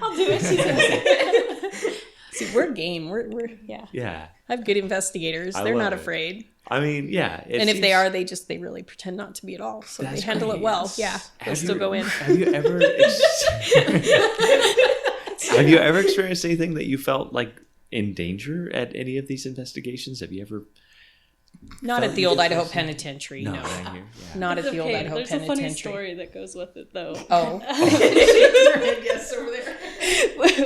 [SPEAKER 9] I'll do it. She says. See, we're game. We're
[SPEAKER 7] Yeah.
[SPEAKER 9] I have good investigators. They're not afraid.
[SPEAKER 7] I mean,
[SPEAKER 9] and if they are, they really pretend not to be at all. So they handle it well. Yeah. They'll still go in.
[SPEAKER 7] Have you ever Have you ever experienced anything that you felt like in danger at any of these investigations? Have you ever?
[SPEAKER 9] Not at the Old Idaho Penitentiary. No. Not at the Old Idaho
[SPEAKER 10] There's
[SPEAKER 9] Penitentiary.
[SPEAKER 10] There's a funny story that goes with it, though.
[SPEAKER 9] Oh.
[SPEAKER 12] Yes, over there.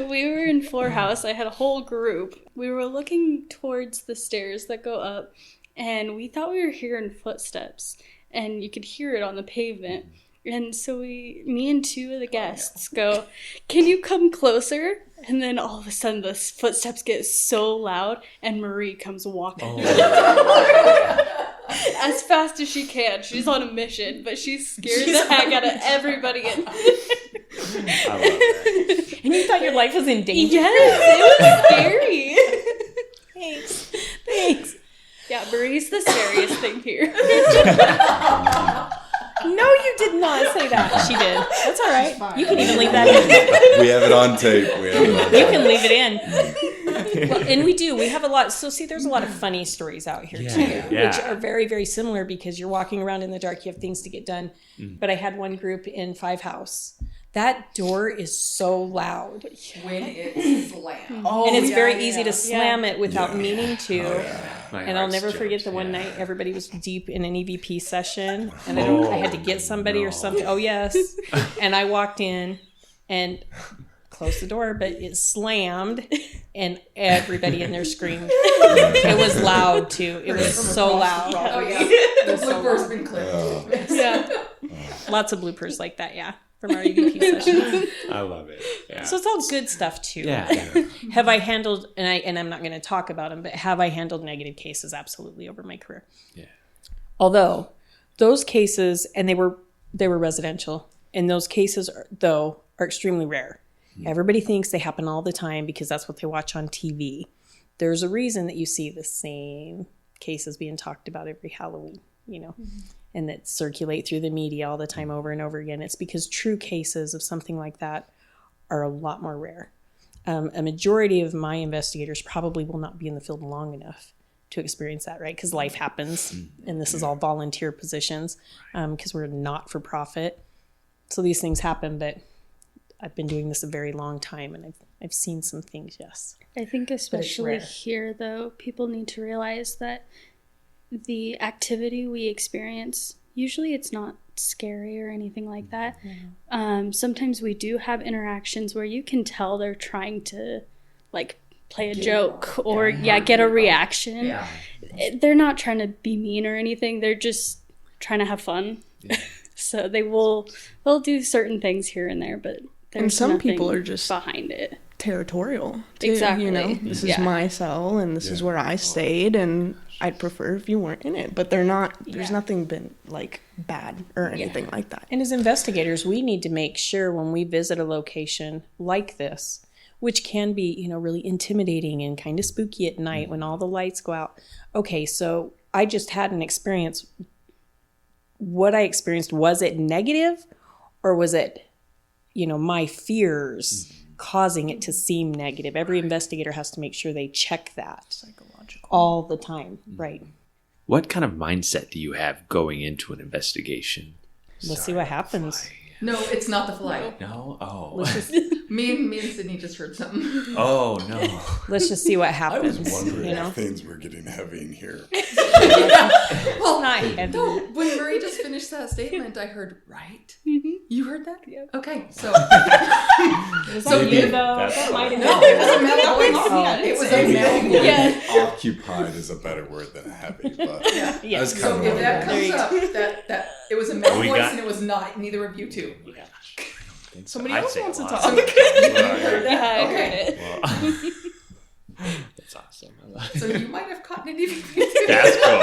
[SPEAKER 10] We were in Floor House. I had a whole group. We were looking towards the stairs that go up, and we thought we were hearing footsteps, and you could hear it on the pavement. And so me and two of the guests go, "Can you come closer?" And then all of a sudden the footsteps get so loud, and Marie comes walking as fast as she can. She's on a mission, but she scares the heck out of everybody.
[SPEAKER 7] I love that.
[SPEAKER 9] And you thought your life was in danger?
[SPEAKER 10] Yes, it was scary.
[SPEAKER 9] Thanks.
[SPEAKER 10] Yeah, Marie's the scariest thing here.
[SPEAKER 9] No, you did not say that. She did. That's all right. You can even leave that in.
[SPEAKER 8] We have it on tape.
[SPEAKER 9] You can leave it in. Well, and we do. We have a lot. So see, there's a lot of funny stories out here too, which are very, very similar because you're walking around in the dark. You have things to get done. But I had one group in 5 House. That door is so loud.
[SPEAKER 12] When it's slammed.
[SPEAKER 9] And it's very easy to slam it without meaning to. And I'll never forget the one night everybody was deep in an EVP session. And I had to get somebody or something. Oh, yes. And I walked in and closed the door, but it slammed. And everybody in there screamed. It was loud, too. It was so loud.
[SPEAKER 12] Oh, yeah. The blooper's been clipped.
[SPEAKER 9] Yeah. Lots of bloopers like that, from our EVP sessions.
[SPEAKER 7] I love it. Yeah.
[SPEAKER 9] So it's all good stuff too.
[SPEAKER 7] Yeah.
[SPEAKER 9] Have I handled, and I'm not going to talk about them, but have I handled negative cases? Absolutely, over my career.
[SPEAKER 7] Yeah.
[SPEAKER 9] Although those cases, and they were residential, and those cases are extremely rare. Everybody thinks they happen all the time because that's what they watch on TV. There's a reason that you see the same cases being talked about every Halloween, and that circulate through the media all the time over and over again. It's because true cases of something like that are a lot more rare. A majority of my investigators probably will not be in the field long enough to experience that, right? Because life happens, and this is all volunteer positions, because we're not for profit. So these things happen, but I've been doing this a very long time, and I've seen some things, yes.
[SPEAKER 10] I think especially here, though, people need to realize that the activity we experience, usually it's not scary or anything like that. Sometimes we do have interactions where you can tell they're trying to like play a joke or get a reaction. Yeah. They're not trying to be mean or anything. They're just trying to have fun. Yeah. So they'll do certain things here and there, but there's
[SPEAKER 11] and some people are just
[SPEAKER 10] behind it.
[SPEAKER 11] Territorial too,
[SPEAKER 10] exactly.
[SPEAKER 11] You know, this is my cell and this is where I stayed, and I'd prefer if you weren't in it, but they're not. There's nothing been like bad or anything like that.
[SPEAKER 9] And as investigators, we need to make sure when we visit a location like this, which can be, you know, really intimidating and kind of spooky at night when all the lights go out. Okay, so I just had an experience. What I experienced, was it negative, or was it, you know, my fears causing it to seem negative? Every investigator has to make sure they check that psychological all the time, right?
[SPEAKER 7] What kind of mindset do you have going into an investigation?
[SPEAKER 9] We'll see what happens.
[SPEAKER 12] No, it's not the fly.
[SPEAKER 7] No? Oh.
[SPEAKER 12] me and Sidney just heard something.
[SPEAKER 7] Oh, no.
[SPEAKER 9] Let's just see what happens.
[SPEAKER 8] I was wondering
[SPEAKER 9] you know?
[SPEAKER 8] if things were getting heavy in here.
[SPEAKER 12] Well,
[SPEAKER 9] not heavy.
[SPEAKER 12] No, when Marie just finished that statement, I heard, right? Mm-hmm. You heard that? Yeah. Okay, so.
[SPEAKER 9] So you though? That might have been.
[SPEAKER 12] No, it was a male voice. It was a male voice.
[SPEAKER 8] Yeah. Occupied is a better word than heavy, but
[SPEAKER 12] yeah.
[SPEAKER 8] That's kind
[SPEAKER 12] so
[SPEAKER 8] of
[SPEAKER 12] if that comes up, that it was a male voice and it was not neither of you two.
[SPEAKER 11] Yeah. Somebody else wants to talk.
[SPEAKER 12] Okay.
[SPEAKER 7] Well, that's awesome.
[SPEAKER 12] So you might have caught it if you do.
[SPEAKER 7] That's cool.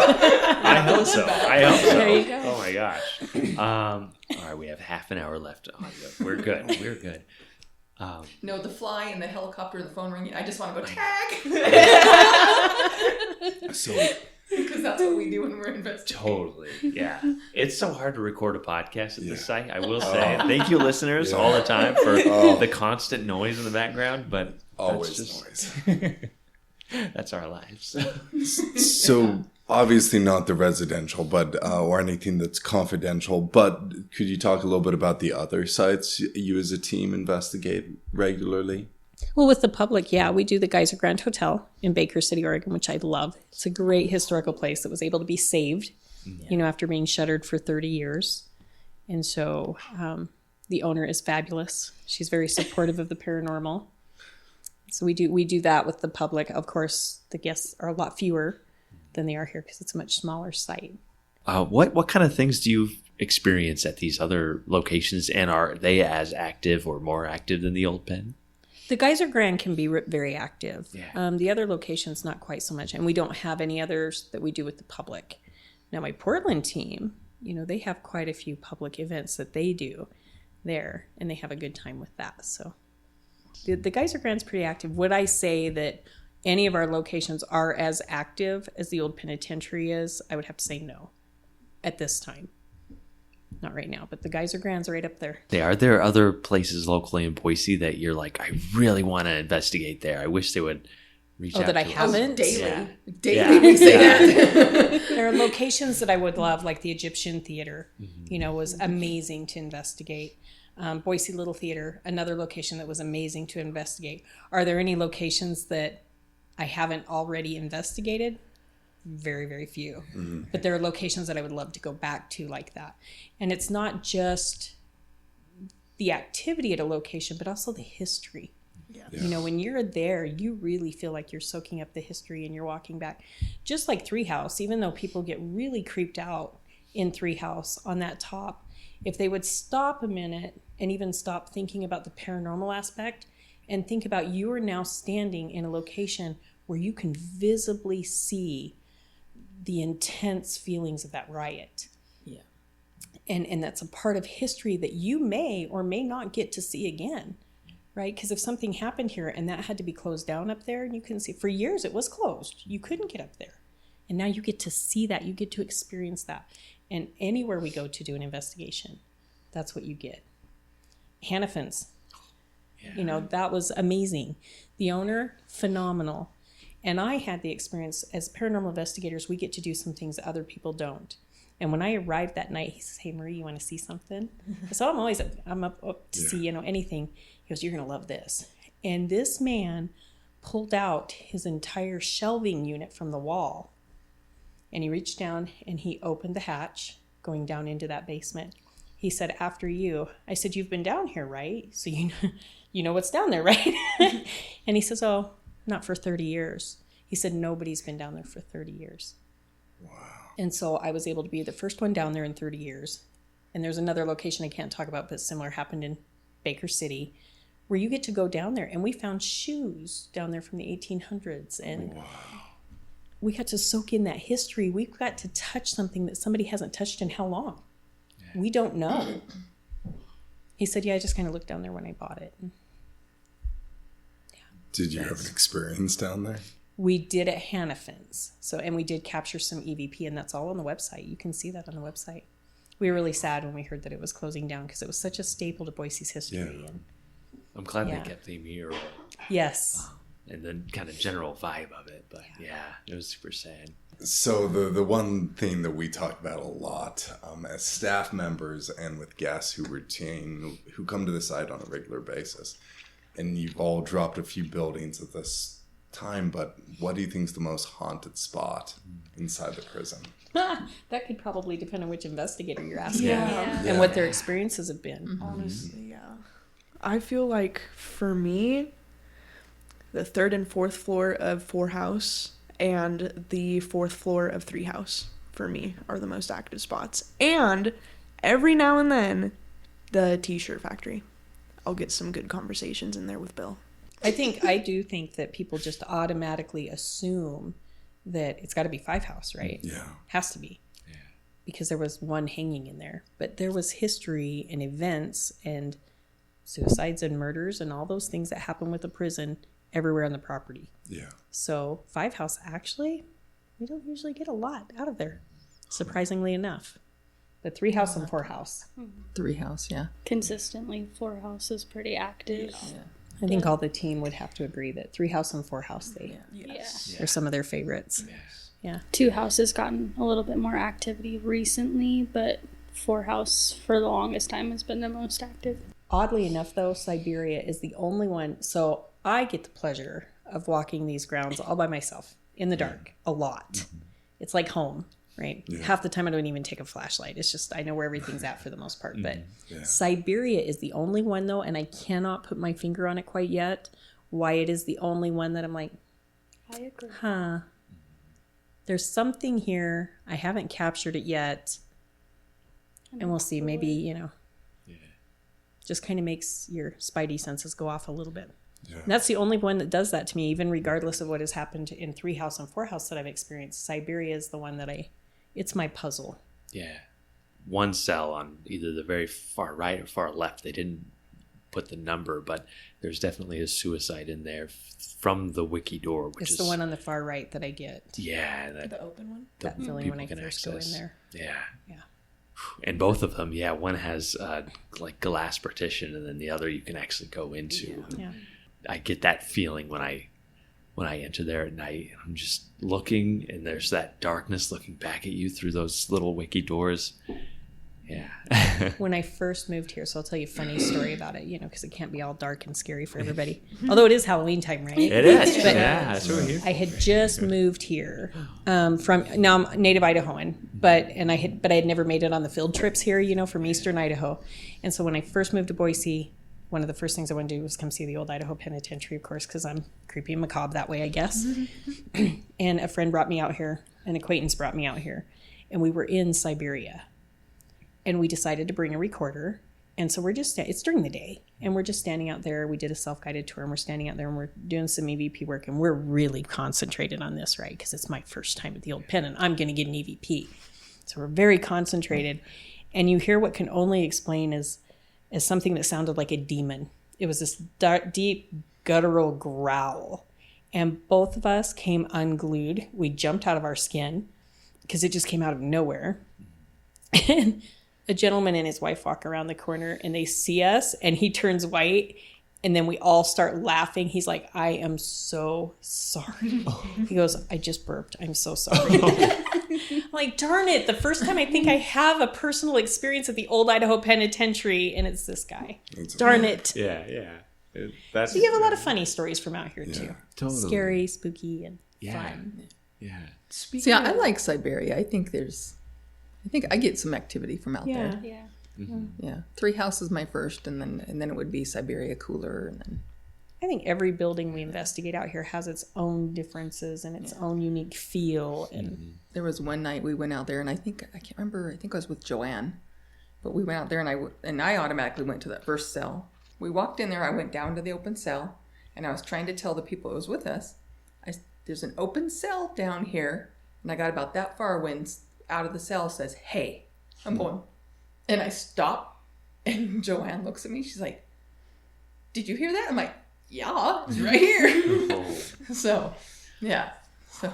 [SPEAKER 7] I hope so.
[SPEAKER 9] There you go.
[SPEAKER 7] Oh my gosh. All right, we have half an hour left on it. We're good. We're good.
[SPEAKER 12] No, the fly and the helicopter and the phone ringing. I just want to go tag.
[SPEAKER 8] So.
[SPEAKER 12] Because that's what we do when we're investigating.
[SPEAKER 7] Totally. Yeah. It's so hard to record a podcast at this site, I will say. Thank you, listeners, all the time for the constant noise in the background, but
[SPEAKER 8] always
[SPEAKER 7] just,
[SPEAKER 8] noise.
[SPEAKER 7] That's our lives.
[SPEAKER 8] So obviously not the residential, but or anything that's confidential. But could you talk a little bit about the other sites you as a team investigate regularly?
[SPEAKER 9] Well, with the public, we do the Geyser Grand Hotel in Baker City, Oregon, which I love. It's a great historical place that was able to be saved, you know, after being shuttered for 30 years. And so the owner is fabulous. She's very supportive of the paranormal. So we do that with the public. Of course, the guests are a lot fewer than they are here because it's a much smaller site.
[SPEAKER 7] What kind of things do you experience at these other locations, and are they as active or more active than the old pen?
[SPEAKER 9] The Geyser Grand can be very active.
[SPEAKER 7] Yeah.
[SPEAKER 9] The other locations, not quite so much. And we don't have any others that we do with the public. Now, my Portland team, you know, they have quite a few public events that they do there, and they have a good time with that. So the Geyser Grand's pretty active. Would I say that any of our locations are as active as the old penitentiary is? I would have to say no at this time. Not right now, but the Geyser Grand's right up there.
[SPEAKER 7] Are there other places locally in Boise that you're like, I really want to investigate there? I wish they would reach out
[SPEAKER 9] that I
[SPEAKER 7] to us.
[SPEAKER 9] haven't?
[SPEAKER 12] Daily we say that.
[SPEAKER 9] There are locations that I would love, like the Egyptian Theater, you know, was amazing to investigate. Boise Little Theater, another location that was amazing to investigate. Are there any locations that I haven't already investigated? Very, very few. Mm-hmm. But there are locations that I would love to go back to like that. And it's not just the activity at a location, but also the history. Yeah. You know, when you're there, you really feel like you're soaking up the history and you're walking back. Just like Treehouse, even though people get really creeped out in Treehouse on that top, if they would stop a minute and even stop thinking about the paranormal aspect and think about you are now standing in a location where you can visibly see the intense feelings of that riot.
[SPEAKER 12] Yeah.
[SPEAKER 9] And that's a part of history that you may or may not get to see again, right? Because if something happened here and that had to be closed down up there, and you couldn't see, for years it was closed. You couldn't get up there. And now you get to see that. You get to experience that. And anywhere we go to do an investigation, that's what you get. Hannafins. You know, that was amazing. The owner, phenomenal. And I had the experience, as paranormal investigators, we get to do some things that other people don't. And when I arrived that night, he says, "Hey, Marie, you want to see something?" So I'm up to see, you know, anything. He goes, "You're going to love this." And this man pulled out his entire shelving unit from the wall. And he reached down and he opened the hatch going down into that basement. He said, "After you." I said, "You've been down here, right? So you know what's down there, right?" And he says, "Oh, not for 30 years. He said, "Nobody's been down there for 30 years. Wow. And so I was able to be the first one down there in 30 years. And there's another location I can't talk about, but similar happened in Baker City, where you get to go down there. And we found shoes down there from the 1800s. And we got to soak in that history. We've got to touch something that somebody hasn't touched in how long? Yeah. We don't know." He said, "Yeah, I just kind of looked down there when I bought it."
[SPEAKER 8] Did you have an experience down there?
[SPEAKER 9] We did at Hannafin's. And we did capture some EVP, and that's all on the website. You can see that on the website. We were really sad when we heard that it was closing down because it was such a staple to Boise's history.
[SPEAKER 7] Yeah.
[SPEAKER 9] And
[SPEAKER 7] I'm glad they kept the mural.
[SPEAKER 9] Yes.
[SPEAKER 7] And the kind of general vibe of it. But yeah, it was super sad.
[SPEAKER 8] So the one thing that we talk about a lot as staff members and with guests who come to the site on a regular basis, and you've all dropped a few buildings at this time, but what do you think is the most haunted spot inside the prison?
[SPEAKER 9] That could probably depend on which investigator you're asking
[SPEAKER 11] Yeah.
[SPEAKER 9] and what their experiences have been.
[SPEAKER 11] Honestly, yeah. I feel like for me, the 3rd and 4th floor of 4 House and the 4th floor of 3 House for me are the most active spots. And every now and then, the T-shirt factory. I'll get some good conversations in there with Bill.
[SPEAKER 9] I do think that people just automatically assume that it's got to be 5 House, right?
[SPEAKER 8] Yeah.
[SPEAKER 9] Has to be. Yeah. Because there was one hanging in there. But there was history and events and suicides and murders and all those things that happen with the prison everywhere on the property.
[SPEAKER 8] Yeah.
[SPEAKER 9] So 5 House, actually, we don't usually get a lot out of there, surprisingly enough. But 3 House and 4 House.
[SPEAKER 12] 3 House, yeah.
[SPEAKER 10] Consistently, 4 House is pretty active.
[SPEAKER 12] Yeah.
[SPEAKER 9] I think all the team would have to agree that 3 House and 4 House, are some of their favorites.
[SPEAKER 7] Yes.
[SPEAKER 9] Yeah.
[SPEAKER 10] 2 House has gotten a little bit more activity recently, but 4 House for the longest time has been the most active.
[SPEAKER 9] Oddly enough, though, Siberia is the only one. So I get the pleasure of walking these grounds all by myself in the dark a lot. Mm-hmm. It's like home, right? Yeah. Half the time I don't even take a flashlight. It's just I know where everything's at for the most part. But Siberia is the only one, though, and I cannot put my finger on it quite yet, why it is the only one that I'm like,
[SPEAKER 10] I agree.
[SPEAKER 9] Huh. There's something here. I haven't captured it yet. And we'll see. Maybe, just kind of makes your spidey senses go off a little bit. Yeah. And that's the only one that does that to me, even regardless of what has happened in 3 House and 4 House that I've experienced. Siberia is the one that it's my puzzle.
[SPEAKER 7] Yeah. One cell on either the very far right or far left. They didn't put the number, but there's definitely a suicide in there from the wiki door. Which
[SPEAKER 9] it's the one on the far right that I get.
[SPEAKER 7] Yeah.
[SPEAKER 11] The open one?
[SPEAKER 9] That feeling when I first go in there.
[SPEAKER 7] Yeah. Yeah. And both of them, one has like glass partition, and then the other you can actually go into.
[SPEAKER 9] Yeah.
[SPEAKER 7] I get that feeling when I enter there at night. I'm just looking, and there's that darkness looking back at you through those little wiki doors. Yeah.
[SPEAKER 9] When I first moved here, so I'll tell you a funny story about it, because it can't be all dark and scary for everybody. Although it is Halloween time, right?
[SPEAKER 7] It is.
[SPEAKER 9] But
[SPEAKER 7] that's what we're here.
[SPEAKER 9] I had just moved here now I'm native Idahoan, but I had never made it on the field trips here, from Eastern Idaho. And so when I first moved to Boise, one of the first things I wanted to do was come see the Old Idaho Penitentiary, of course, because I'm creepy and macabre that way, I guess. And a friend brought me out here, an acquaintance brought me out here, and we were in Siberia. And we decided to bring a recorder. And so it's during the day. And we're just standing out there. We did a self-guided tour, and we're standing out there, and we're doing some EVP work. And we're really concentrated on this, right? Because it's my first time at the old pen, and I'm going to get an EVP. So we're very concentrated. And you hear what can only explain as something that sounded like a demon. It was this dark, deep, guttural growl. And both of us came unglued. We jumped out of our skin because it just came out of nowhere. And a gentleman and his wife walk around the corner, and they see us, and he turns white, And then we all start laughing. He's like, I am so sorry. He goes, I just burped. I'm so sorry. I'm like, darn it. The first time I think I have a personal experience at the Old Idaho Penitentiary, and it's this guy. Darn it.
[SPEAKER 7] Yeah.
[SPEAKER 9] So you have a lot of funny stories from out here, too.
[SPEAKER 7] Totally.
[SPEAKER 9] Scary, spooky, and fun.
[SPEAKER 7] Yeah.
[SPEAKER 12] See, I like Siberia. I think I get some activity from out there.
[SPEAKER 10] Yeah.
[SPEAKER 7] Mm-hmm.
[SPEAKER 12] Yeah. 3 House is my first, and then it would be Siberia Cooler, and then.
[SPEAKER 9] I think every building we investigate out here has its own differences and its own unique feel. And
[SPEAKER 12] there was one night we went out there, and I can't remember. I think I was with Joanne, but we went out there, and I automatically went to that first cell. We walked in there. I went down to the open cell, and I was trying to tell the people that was with us, there's an open cell down here, and I got about that far when out of the cell says, "Hey," I'm going. And I stop, and Joanne looks at me. She's like, "Did you hear that?" I'm like, "Yeah, it's right here." So, yeah. So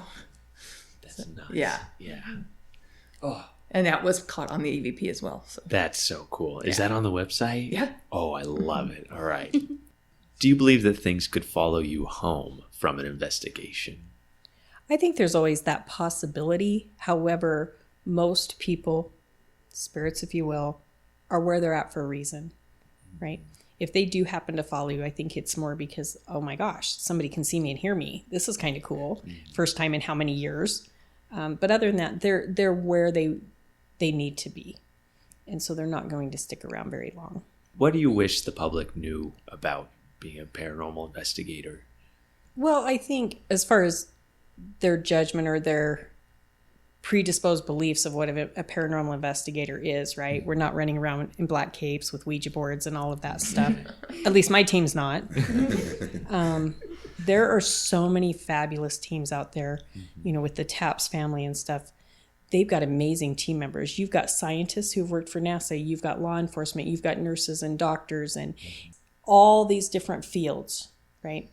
[SPEAKER 7] that's nuts.
[SPEAKER 12] Yeah. Oh, and that was caught on the EVP as well. So
[SPEAKER 7] that's so cool. Is that on the website?
[SPEAKER 12] Yeah.
[SPEAKER 7] Oh, I love it. All right. Do you believe that things could follow you home from an investigation?
[SPEAKER 9] I think there's always that possibility. However, most people, spirits, if you will, are where they're at for a reason, right? If they do happen to follow you, I think it's more because, oh my gosh, somebody can see me and hear me. This is kind of cool. First time in how many years? But other than that, they're where they need to be. And so they're not going to stick around very long.
[SPEAKER 7] What do you wish the public knew about being a paranormal investigator?
[SPEAKER 9] Well, I think as far as their judgment or their predisposed beliefs of what a paranormal investigator is, right? We're not running around in black capes with Ouija boards and all of that stuff. At least my team's not. There are so many fabulous teams out there, with the Taps family and stuff. They've got amazing team members. You've got scientists who've worked for NASA. You've got law enforcement. You've got nurses and doctors and all these different fields, right?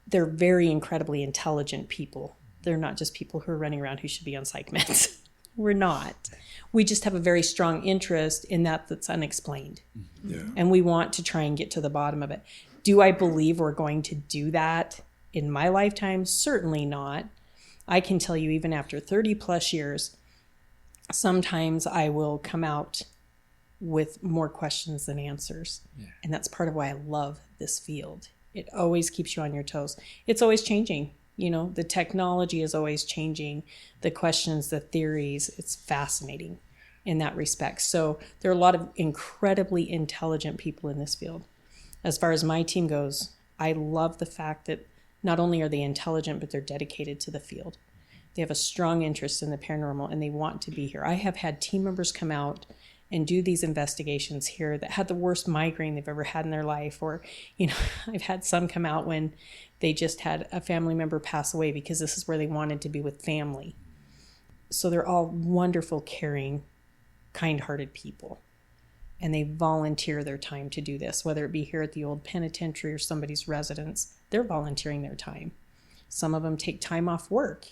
[SPEAKER 9] They're very incredibly intelligent people. They're not just people who are running around who should be on psych meds. We're not. We just have a very strong interest in that's unexplained. Yeah. And we want to try and get to the bottom of it. Do I believe we're going to do that in my lifetime? Certainly not. I can tell you, even after 30 plus years, sometimes I will come out with more questions than answers. Yeah. And that's part of why I love this field. It always keeps you on your toes. It's always changing. The technology is always changing. The questions, the theories, it's fascinating in that respect. So there are a lot of incredibly intelligent people in this field. As far as my team goes, I love the fact that not only are they intelligent, but they're dedicated to the field. They have a strong interest in the paranormal and they want to be here. I have had team members come out and do these investigations here that had the worst migraine they've ever had in their life. Or, I've had some come out when they just had a family member pass away because this is where they wanted to be with family. So they're all wonderful, caring, kind-hearted people. And they volunteer their time to do this, whether it be here at the old penitentiary or somebody's residence. They're volunteering their time. Some of them take time off work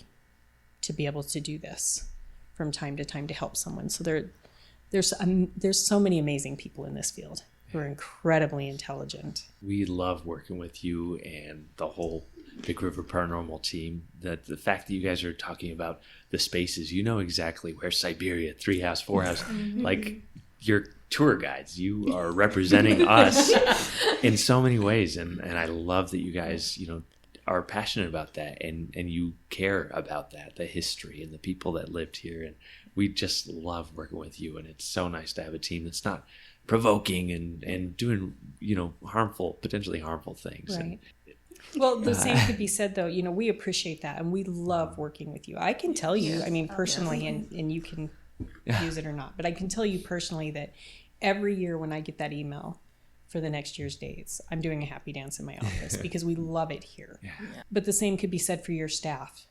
[SPEAKER 9] to be able to do this from time to time to help someone. So there's so many amazing people in this field who are incredibly intelligent.
[SPEAKER 7] We love working with you and the whole Big River Paranormal team. That the fact that you guys are talking about the spaces, exactly where Siberia, 3 House, 4 House, like you're tour guides. You are representing us in so many ways, and I love that you guys, are passionate about that and you care about that, the history and the people that lived here, and we just love working with you. And it's so nice to have a team that's not provoking and doing potentially harmful things.
[SPEAKER 9] Right. Well, the same could be said though. We appreciate that and we love working with you. I can tell you, personally, and you can use it or not, but I can tell you personally that every year when I get that email for the next year's dates, I'm doing a happy dance in my office because we love it here. Yeah. But the same could be said for your staff,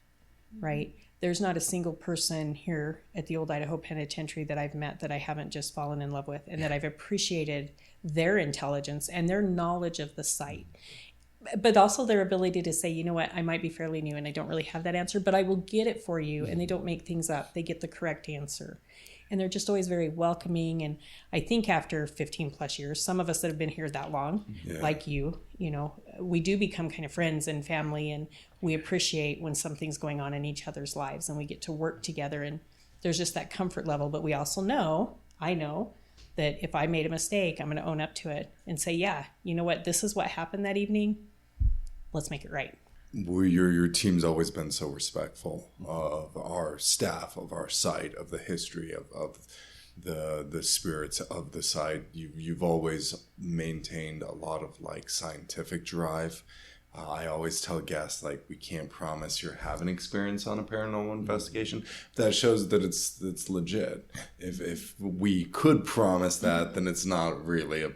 [SPEAKER 9] right? There's not a single person here at the Old Idaho Penitentiary that I've met that I haven't just fallen in love with and that I've appreciated their intelligence and their knowledge of the site. But also their ability to say, I might be fairly new and I don't really have that answer, but I will get it for you. And they don't make things up. They get the correct answer. and they're just always very welcoming. And I think after 15 plus years, some of us that have been here that long, like you know, we do become kind of friends and family, and we appreciate when something's going on in each other's lives and we get to work together, and there's just that comfort level. But we also know, I know, that if I made a mistake, I'm going to own up to it and say, yeah, you know what, this is what happened that evening. Let's make it right.
[SPEAKER 8] Well, your team's always been so respectful of our staff, of our site, of the history of the spirits of the site. You've always maintained a lot of like scientific drive. I always tell guests, like, we can't promise you're having experience on a paranormal investigation. That shows that it's legit. If we could promise that, then it's not really a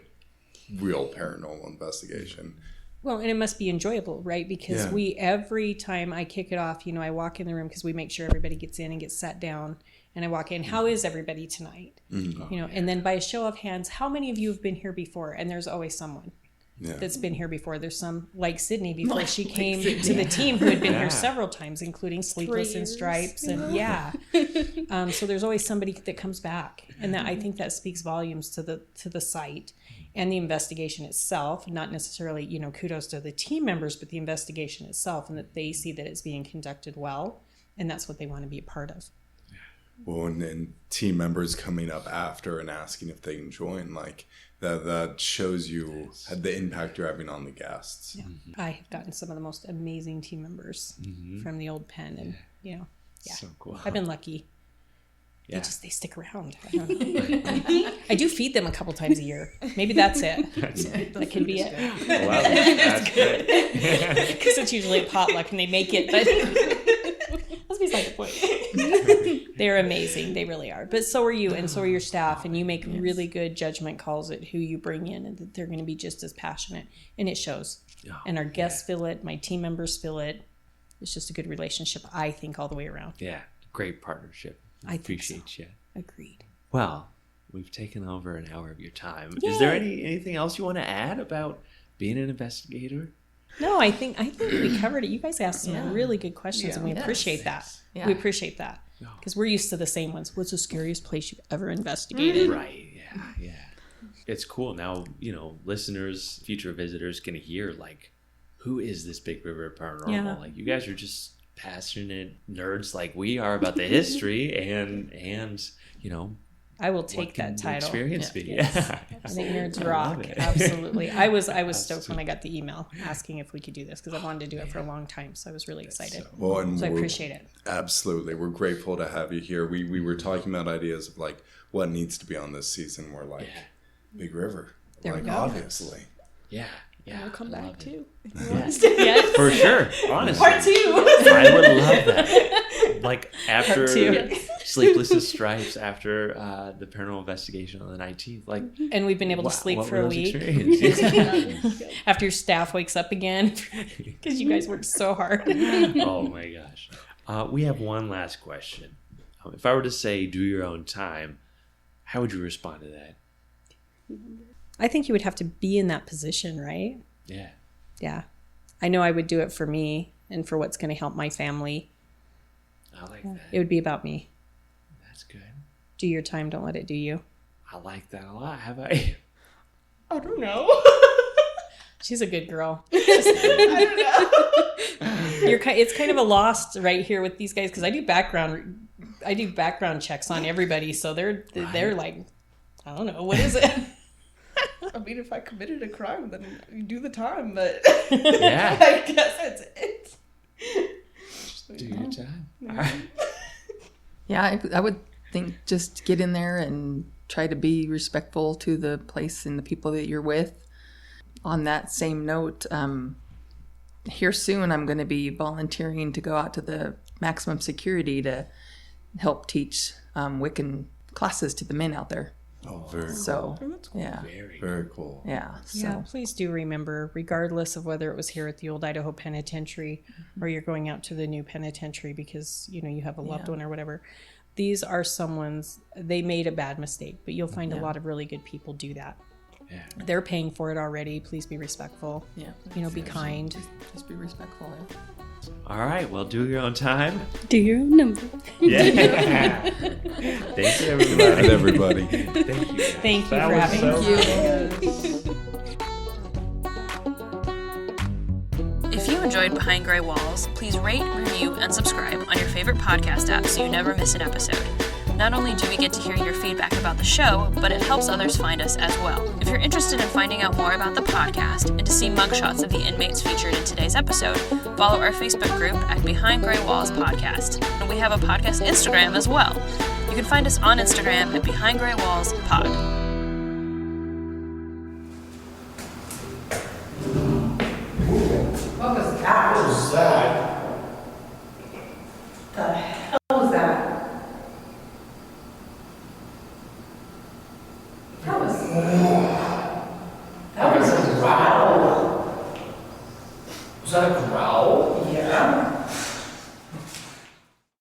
[SPEAKER 8] real paranormal investigation.
[SPEAKER 9] Well, and it must be enjoyable, right? Because every time I kick it off, you know, I walk in the room because we make sure everybody gets in and gets sat down. And I walk in, how is everybody tonight? You know, and then by a show of hands, how many of you have been here before? And there's always someone that's been here before. There's some, like Sidney, before she came to the team, who had been here several times, including Sleepless in Stripes. And so there's always somebody that comes back. And that, I think that speaks volumes to the site and the investigation itself. Not necessarily, you know, kudos to the team members, but the investigation itself, and that they see that it's being conducted well. And that's what they want to be a part of.
[SPEAKER 8] Well, and team members coming up after and asking if they can join, like that shows you the impact you're having on the guests.
[SPEAKER 9] I have gotten some of the most amazing team members from the old pen, and you know,
[SPEAKER 7] so cool.
[SPEAKER 9] I've been lucky. They stick around. I don't know. I do feed them a couple times a year. Maybe that's it. That could be it.
[SPEAKER 7] Wow, that's good.
[SPEAKER 9] Because it's usually a potluck and they make it, but that's beside the point. They're amazing. They really are. But so are you, and so are your staff, and you make really good judgment calls at who you bring in, and that they're going to be just as passionate, and it shows. And our guests feel it. My team members feel it. It's just a good relationship, I think, all the way around.
[SPEAKER 7] Yeah, great partnership. I appreciate you.
[SPEAKER 9] Agreed.
[SPEAKER 7] Well, we've taken over an hour of your time. Yay. Is there anything else you want to add about being an investigator?
[SPEAKER 9] No, I think we covered it. You guys asked some really good questions, and we appreciate that. Yeah. We appreciate that because we're used to the same ones. What's the scariest place you've ever investigated?
[SPEAKER 7] Right. Yeah. It's cool now. You know, listeners, future visitors can hear like, who is this Big River Paranormal? Yeah. Like, you guys are just passionate nerds like we are about the history and you know,
[SPEAKER 9] I will take that title.
[SPEAKER 7] Experience be.
[SPEAKER 9] Yes. I think nerds rock. Absolutely. I was stoked when I got the email asking if we could do this because I wanted to do it for a long time. So I was really excited. So I appreciate it.
[SPEAKER 8] Absolutely. We're grateful to have you here. We were talking about ideas of like what needs to be on this season. We're like Big River.
[SPEAKER 9] There
[SPEAKER 8] like,
[SPEAKER 9] we go.
[SPEAKER 8] Obviously.
[SPEAKER 7] Yeah.
[SPEAKER 11] And we'll come back too.
[SPEAKER 7] Yes. For sure. Honestly.
[SPEAKER 9] Part 2.
[SPEAKER 7] I would love that. Like after Sleepless in Stripes, after the paranormal investigation on the 19th. Like,
[SPEAKER 9] and we've been able to sleep for a week. After your staff wakes up again. Because you guys worked so hard.
[SPEAKER 7] Oh my gosh. We have one last question. If I were to say do your own time, how would you respond to that?
[SPEAKER 9] I think you would have to be in that position, right?
[SPEAKER 7] Yeah.
[SPEAKER 9] Yeah. I know I would do it for me and for what's going to help my family.
[SPEAKER 7] I like that.
[SPEAKER 9] It would be about me.
[SPEAKER 7] That's good.
[SPEAKER 9] Do your time. Don't let it do you.
[SPEAKER 7] I like that a lot. Have I?
[SPEAKER 11] I don't know.
[SPEAKER 9] She's a good girl. I don't know. It's kind of a lost right here with these guys because I do background checks on everybody, so they're like, I don't know, what is it?
[SPEAKER 11] I mean, if I committed a crime, then you do the time, but
[SPEAKER 7] yeah,
[SPEAKER 11] I guess that's it.
[SPEAKER 7] Just do your time.
[SPEAKER 12] Yeah, I would think just get in there and try to be respectful to the place and the people that you're with. On that same note, here soon I'm going to be volunteering to go out to the maximum security to help teach Wiccan classes to the men out there.
[SPEAKER 8] Oh, very cool.
[SPEAKER 12] So,
[SPEAKER 11] that's cool.
[SPEAKER 12] Yeah.
[SPEAKER 8] Very cool.
[SPEAKER 12] Yeah. So.
[SPEAKER 9] Yeah, please do remember, regardless of whether it was here at the Old Idaho Penitentiary or you're going out to the new penitentiary because, you know, you have a loved one or whatever, these are they made a bad mistake, but you'll find a lot of really good people do that. They're paying for it already. Please be respectful.
[SPEAKER 12] Yeah.
[SPEAKER 9] Be kind.
[SPEAKER 12] Just be respectful.
[SPEAKER 7] All right. Well, do your own time.
[SPEAKER 10] Do your own number.
[SPEAKER 7] Yeah. Thank you, everybody.
[SPEAKER 8] Everybody.
[SPEAKER 7] Thank you.
[SPEAKER 9] Thank you for having us.
[SPEAKER 1] If you enjoyed Behind Gray Walls, please rate, review, and subscribe on your favorite podcast app so you never miss an episode. Not only do we get to hear your feedback about the show, but it helps others find us as well. If you're interested in finding out more about the podcast and to see mugshots of the inmates featured in today's episode, follow our Facebook group at Behind Gray Walls Podcast. And we have a podcast Instagram as well. You can find us on Instagram at Behind Gray Walls Pod.
[SPEAKER 14] What was that? What was that? The hell was that? That was a growl. Was that a growl? Yeah.